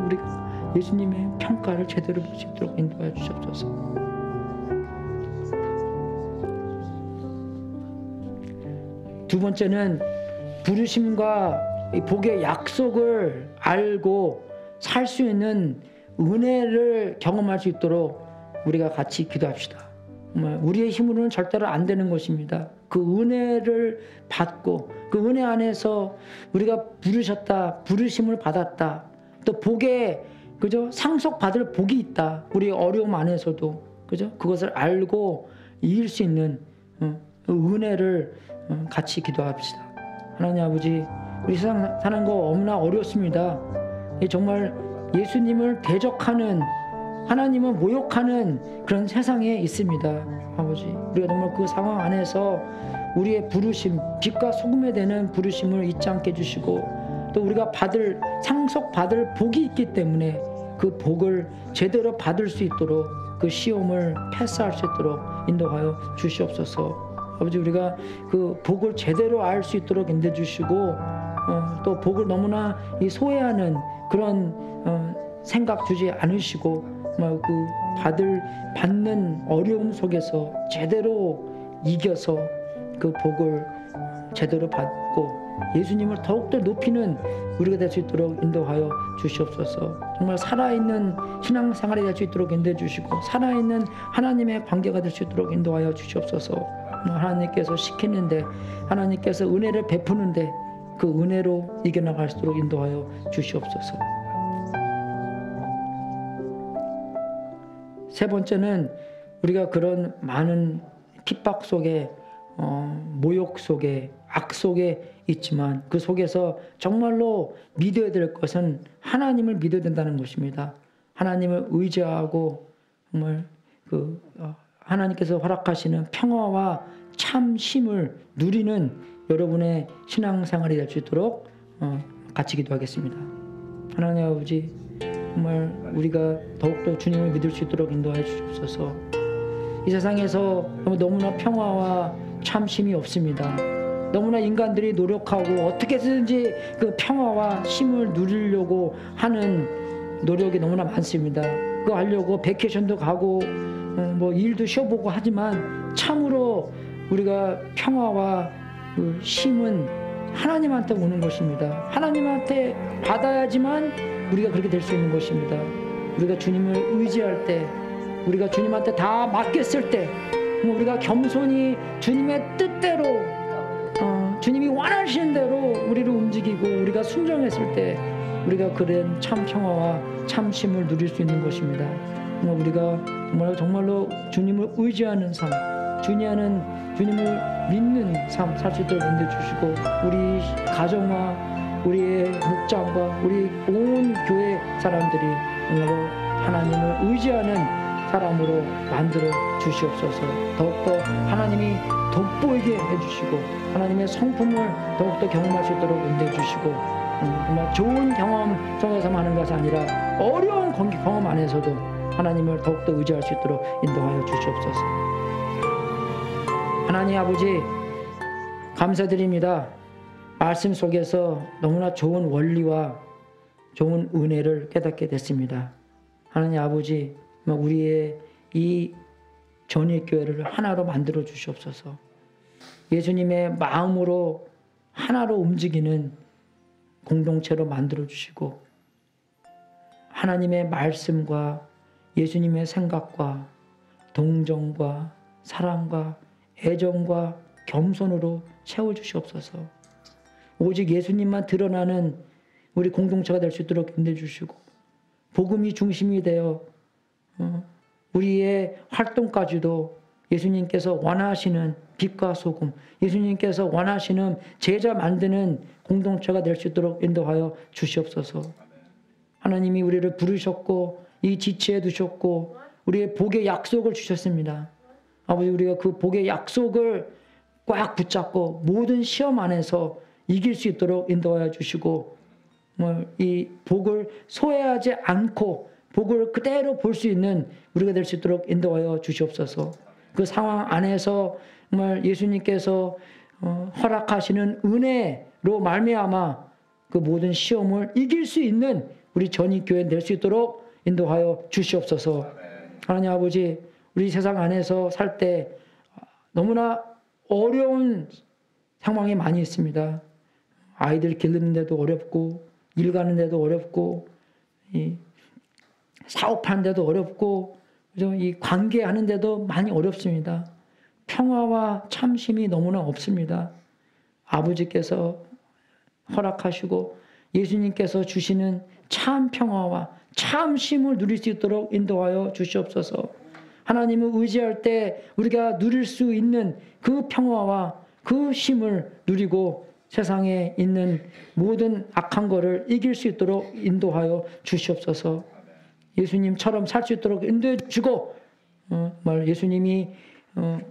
Speaker 1: 우리가 예수님의 평가를 제대로 볼 수 있도록 인도하여 주옵소서. 두 번째는 부르심과 복의 약속을 알고 살 수 있는 은혜를 경험할 수 있도록 우리가 같이 기도합시다. 우리의 힘으로는 절대로 안 되는 것입니다. 그 은혜를 받고 그 은혜 안에서 우리가 부르셨다, 부르심을 받았다, 또 복에 그죠? 상속받을 복이 있다. 우리 어려움 안에서도 그죠? 그것을 알고 이길 수 있는 은혜를 같이 기도합시다. 하나님 아버지, 우리 세상 사는 거 너무나 어렵습니다. 정말 예수님을 대적하는 하나님을 모욕하는 그런 세상에 있습니다. 아버지, 우리가 정말 그 상황 안에서 우리의 부르심, 빛과 소금에 대는 부르심을 잊지 않게 해주시고 또 우리가 상속받을 복이 있기 때문에 그 복을 제대로 받을 수 있도록 그 시험을 패스할 수 있도록 인도하여 주시옵소서. 아버지, 우리가 그 복을 제대로 알 수 있도록 인도해 주시고 또 복을 너무나 소외하는 그런 생각 주지 않으시고 받는 어려움 속에서 제대로 이겨서 그 복을 제대로 받고 붙잡고 예수님을 더욱더 높이는 우리가 될 수 있도록 인도하여 주시옵소서. 정말 살아있는 신앙생활이 될 수 있도록 인도해 주시고 살아있는 하나님의 관계가 될 수 있도록 인도하여 주시옵소서. 하나님께서 시키는데 하나님께서 은혜를 베푸는데 그 은혜로 이겨나갈 수 있도록 인도하여 주시옵소서. 세 번째는 우리가 그런 많은 핍박 속에 모욕 속에 악 속에 있지만 그 속에서 정말로 믿어야 될 것은 하나님을 믿어야 된다는 것입니다. 하나님을 의지하고 정말 하나님께서 허락하시는 평화와 참심을 누리는 여러분의 신앙생활이 될 수 있도록 같이 기도하겠습니다. 하나님 아버지, 정말 우리가 더욱더 주님을 믿을 수 있도록 인도하여 주옵소서. 이 세상에서 너무나 평화와 참심이 없습니다. 너무나 인간들이 노력하고 어떻게 해서든지 그 평화와 쉼을 누리려고 하는 노력이 너무나 많습니다. 그거 하려고 베케이션도 가고 뭐 일도 쉬어보고 하지만 참으로 우리가 평화와 그 쉼은 하나님한테 오는 것입니다. 하나님한테 받아야지만 우리가 그렇게 될 수 있는 것입니다. 우리가 주님을 의지할 때, 우리가 주님한테 다 맡겼을 때, 우리가 겸손히 주님의 뜻대로 주님이 원하시는 대로 우리를 움직이고 우리가 순종했을 때 우리가 그런 참 평화와 참심을 누릴 수 있는 것입니다. 우리가 정말로 주님을 의지하는 삶, 주님을 믿는 삶 살 수 있도록 인도해 주시고 우리 가정과 우리의 목장과 우리 온 교회 사람들이 하나님을 의지하는 사람으로 만들어 주시옵소서. 더욱더 하나님이 돋보이게 해주시고 하나님의 성품을 더욱더 경험할 수 있도록 인도해 주시고 정말 좋은 경험 속에서만 하는 것이 아니라 어려운 경험 안에서도 하나님을 더욱더 의지할 수 있도록 인도하여 주시옵소서. 하나님 아버지, 감사드립니다. 말씀 속에서 너무나 좋은 원리와 좋은 은혜를 깨닫게 됐습니다. 하나님 아버지, 우리의 이 전일교회를 하나로 만들어 주시옵소서. 예수님의 마음으로 하나로 움직이는 공동체로 만들어 주시고 하나님의 말씀과 예수님의 생각과 동정과 사랑과 애정과 겸손으로 채워주시옵소서. 오직 예수님만 드러나는 우리 공동체가 될 수 있도록 인도해 주시고 복음이 중심이 되어 우리의 활동까지도 예수님께서 원하시는 빛과 소금, 예수님께서 원하시는 제자 만드는 공동체가 될 수 있도록 인도하여 주시옵소서. 하나님이 우리를 부르셨고 이 지체에 두셨고 우리의 복의 약속을 주셨습니다. 아버지, 우리가 그 복의 약속을 꽉 붙잡고 모든 시험 안에서 이길 수 있도록 인도하여 주시고 이 복을 소외하지 않고 복을 그대로 볼 수 있는 우리가 될 수 있도록 인도하여 주시옵소서. 그 상황 안에서 정말 예수님께서 허락하시는 은혜로 말미암아 그 모든 시험을 이길 수 있는 우리 전익교회 될 수 있도록 인도하여 주시옵소서. 하나님 아버지, 우리 세상 안에서 살 때 너무나 어려운 상황이 많이 있습니다. 아이들 기르는데도 어렵고 일 가는데도 어렵고 사업하는데도 어렵고 이 관계하는데도 많이 어렵습니다. 평화와 참심이 너무나 없습니다. 아버지께서 허락하시고 예수님께서 주시는 참 평화와 참심을 누릴 수 있도록 인도하여 주시옵소서. 하나님을 의지할 때 우리가 누릴 수 있는 그 평화와 그 쉼을 누리고 세상에 있는 모든 악한 것을 이길 수 있도록 인도하여 주시옵소서. 예수님처럼 살 수 있도록 인도해 주고 예수님이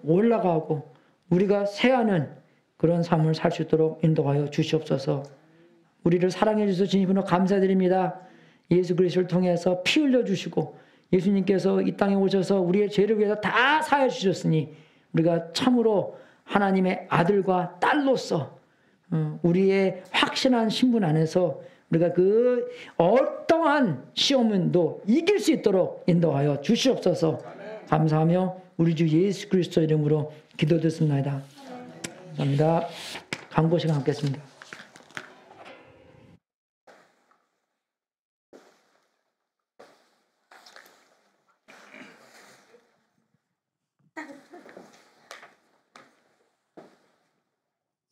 Speaker 1: 올라가고 우리가 새하는 그런 삶을 살 수 있도록 인도하여 주시옵소서. 우리를 사랑해 주셔서 진심으로 감사드립니다. 예수 그리스도를 통해서 피 흘려 주시고 예수님께서 이 땅에 오셔서 우리의 죄를 위해서 다 사해 주셨으니 우리가 참으로 하나님의 아들과 딸로서 우리의 확신한 신분 안에서 우리가 그 어떠한 시험도 이길 수 있도록 인도하여 주시옵소서. 감사하며 우리 주 예수 그리스도 이름으로 기도드렸습니다. 감사합니다. 광고 시간 갖겠습니다.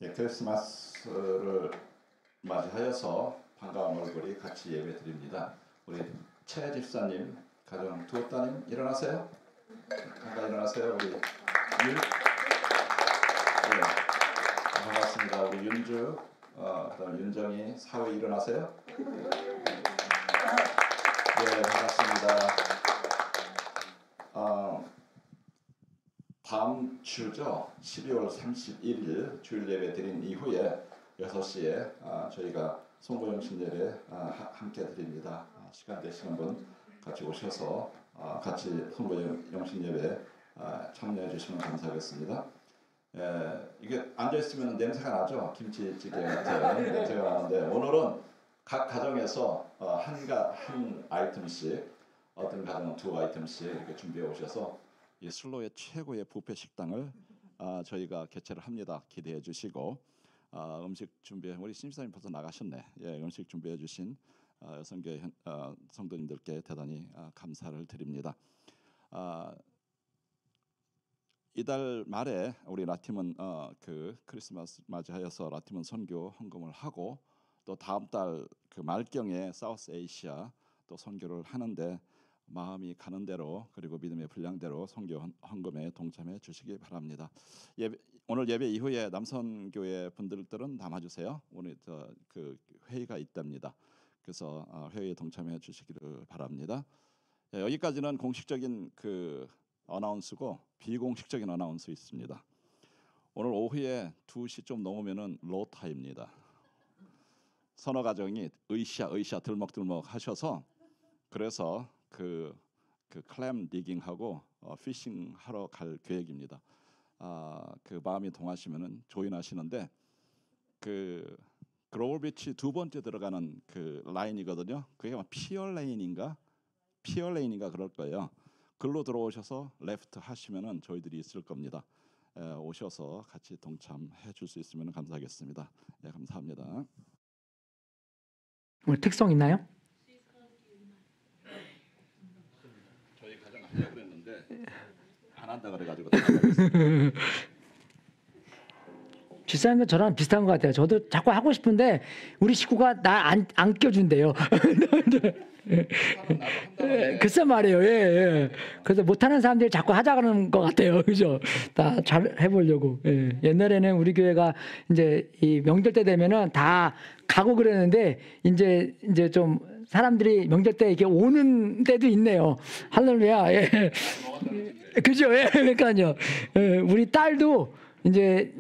Speaker 2: 예, 크리스마스를 맞이하여서 반가운 얼굴이 같이 예배 드립니다. 우리 최 집사님, 가정 두 따님 일어나세요. 잠깐 일어나세요. 우리 네, 반갑습니다. 우리 윤주, 그다음 윤정이, 사위 일어나세요. 네, 반갑습니다. 다음 주죠. 12월 31일 주일 예배 드린 이후에 6시에 저희가 송구영신 예배 함께 드립니다. 시간 되시는 분 같이 오셔서 같이 송구영신 예배 참여해 주시면 감사하겠습니다. 이게 앉아 있으면 냄새가 나죠. 김치찌개 같은 냄새가 나는데 오늘은 각 가정에서 한 아이템씩, 어떤 가정은 2 아이템씩 이렇게 준비해 오셔서 이 슬로의 최고의 뷔페 식당을 저희가 개최를 합니다. 기대해 주시고 음식 준비해, 우리 신집사님 벌써 나가셨네. 예, 음식 준비해 주신 성교회 성도님들께 대단히 감사를 드립니다. 이달 말에 우리 라팀은 그 크리스마스 맞이하여서 라팀은 선교 헌금을 하고, 또 다음 달 그 말경에 사우스 아시아 또 선교를 하는데 마음이 가는 대로 그리고 믿음의 분량대로 선교 헌금에 동참해 주시기 바랍니다. 오늘 예배 이후에 남선교회 분들은 남아주세요. 오늘 그 회의가 있답니다. 그래서 회의에 동참해 주시기를 바랍니다. 여기까지는 공식적인 그 어나운스고, 비공식적인 어나운스 있습니다. 오늘 오후에 2시 좀 넘으면은 로타입니다. 선어 가정이 으쌰 들먹들먹 하셔서, 그래서 그 클램 디깅하고 피싱 하러 갈 계획입니다. 그 마음이 동하시면은 조인하시는데, 그 글로벌 비치 2번째 들어가는 그 라인이거든요. 그게 피어 레인인가 그럴 거예요. 글로 들어오셔서 레프트 하시면은 저희들이 있을 겁니다. 오셔서 같이 동참해 줄 수 있으면 감사하겠습니다. 네, 감사합니다.
Speaker 1: 오늘 특성 있나요?
Speaker 2: 저희 가정 하려고 그랬는데 안 한다 그래가지고.
Speaker 1: 집사님도 저랑 비슷한 것 같아요. 저도 자꾸 하고 싶은데 우리 식구가 날 안 껴준대요. 글쎄 말이에요. 예. 그래서 못하는 사람들이 자꾸 하자 그러는 것 같아요. 그죠? 다 잘 해보려고. 예. 옛날에는 우리 교회가 이제 이 명절 때 되면은 다 가고 그랬는데 이제 좀 사람들이 명절 때 이렇게 오는 때도 있네요. 할렐루야. 예. 그죠? 예. 그러니까요. 예. 우리 딸도 이제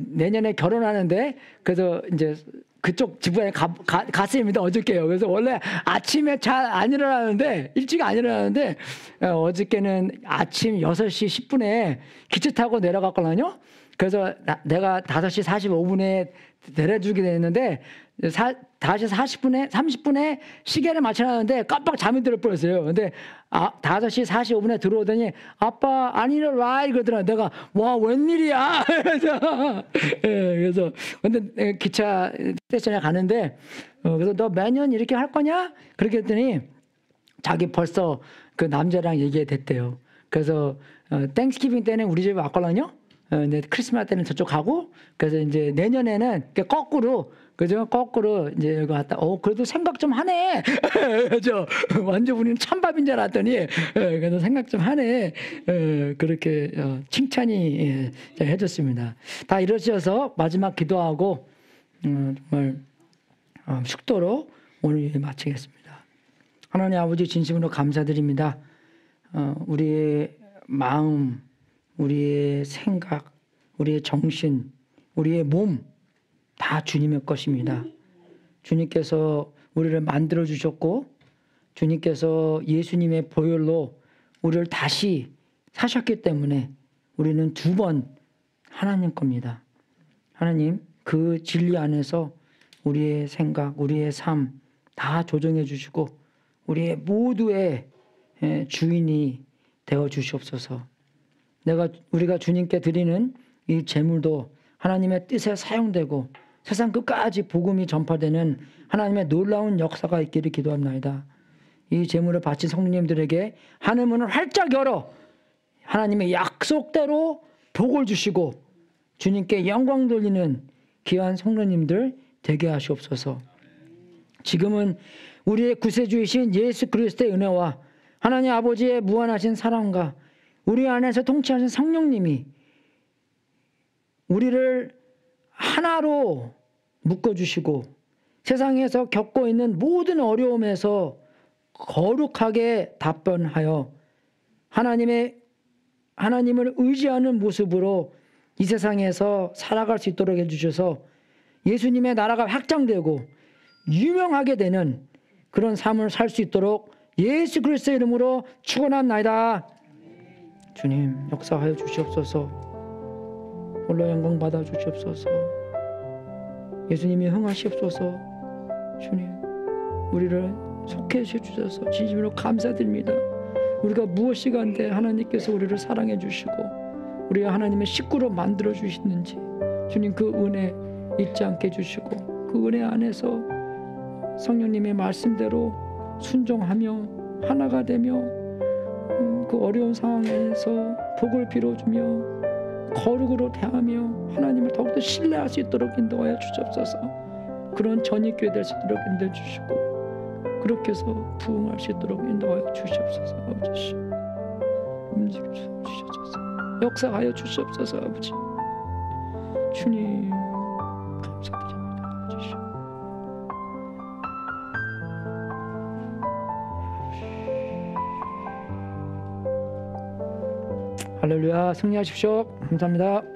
Speaker 1: 내년에 결혼하는데, 그래서 이제 그쪽 지부에 갔습니다. 어저께요. 그래서 원래 아침에 잘 안 일어나는데, 일찍 안 일어나는데, 어저께는 아침 6시 10분에 기차 타고 내려갔거든요. 그래서 내가 5시 45분에 내려주게 됐는데, 5시 30분에 시계를 맞춰놨는데 깜빡 잠이 들어 버렸어요. 근데 5시 45분에 들어오더니 아빠 안 일어나 이러더라. 내가 와 웬일이야. 그래서 근데 기차 스테이션에 가는데 그래서 너 매년 이렇게 할 거냐? 그렇게 했더니 자기 벌써 그 남자랑 얘기가 됐대요. 그래서 땡스기빙 때는 우리 집에 왔거든요. 근데 크리스마스 때는 저쪽 가고, 그래서 이제 내년에는 거꾸로, 그죠? 거꾸로 이제 여기 왔다. 그래도 생각 좀 하네. 그죠? 완전 우리는 찬밥인 줄 알았더니, 그래도 생각 좀 하네. 그렇게 칭찬이 해줬습니다. 다 이러셔서 마지막 기도하고 정말 숙도로 오늘 예배 마치겠습니다. 하나님 아버지 진심으로 감사드립니다. 우리의 마음, 우리의 생각, 우리의 정신, 우리의 몸 다 주님의 것입니다. 주님께서 우리를 만들어 주셨고, 주님께서 예수님의 보혈로 우리를 다시 사셨기 때문에 우리는 2번 하나님 겁니다. 하나님, 그 진리 안에서 우리의 생각, 우리의 삶 다 조정해 주시고 우리의 모두의 주인이 되어 주시옵소서. 우리가 주님께 드리는 이 제물도 하나님의 뜻에 사용되고 세상 끝까지 복음이 전파되는 하나님의 놀라운 역사가 있기를 기도합나이다. 이 제물을 바친 성도님들에게 하늘 문을 활짝 열어 하나님의 약속대로 복을 주시고 주님께 영광 돌리는 귀한 성도님들 되게 하시옵소서. 지금은 우리의 구세주이신 예수 그리스도의 은혜와 하나님 아버지의 무한하신 사랑과 우리 안에서 통치하신 성령님이 우리를 하나로 묶어주시고 세상에서 겪고 있는 모든 어려움에서 거룩하게 답변하여 하나님을 의지하는 모습으로 이 세상에서 살아갈 수 있도록 해주셔서 예수님의 나라가 확장되고 유명하게 되는 그런 삶을 살 수 있도록 예수 그리스도의 이름으로 축원합나이다. 주님 역사하여 주시옵소서. 홀로 영광 받아 주시옵소서. 예수님이 흥하시옵소서. 주님 우리를 속해 주셔서 진심으로 감사드립니다. 우리가 무엇이 간데 하나님께서 우리를 사랑해 주시고 우리가 하나님의 식구로 만들어 주시는지 주님 그 은혜 잊지 않게 해주시고 그 은혜 안에서 성령님의 말씀대로 순종하며 하나가 되며 그 어려운 상황에서 복을 빌어주며 거룩으로 대하며 하나님을 더욱더 신뢰할 수 있도록 인도하여 주시옵소서. 그런 전입교회 될 수 있도록 인도해 주시고 그렇게 해서 부흥할 수 있도록 인도하여 주시옵소서. 아버지 움직여 주시옵소서. 역사하여 주시옵소서. 아버지 주님 감사드립니다. 아버지 할렐루야. 승리하십시오. 감사합니다.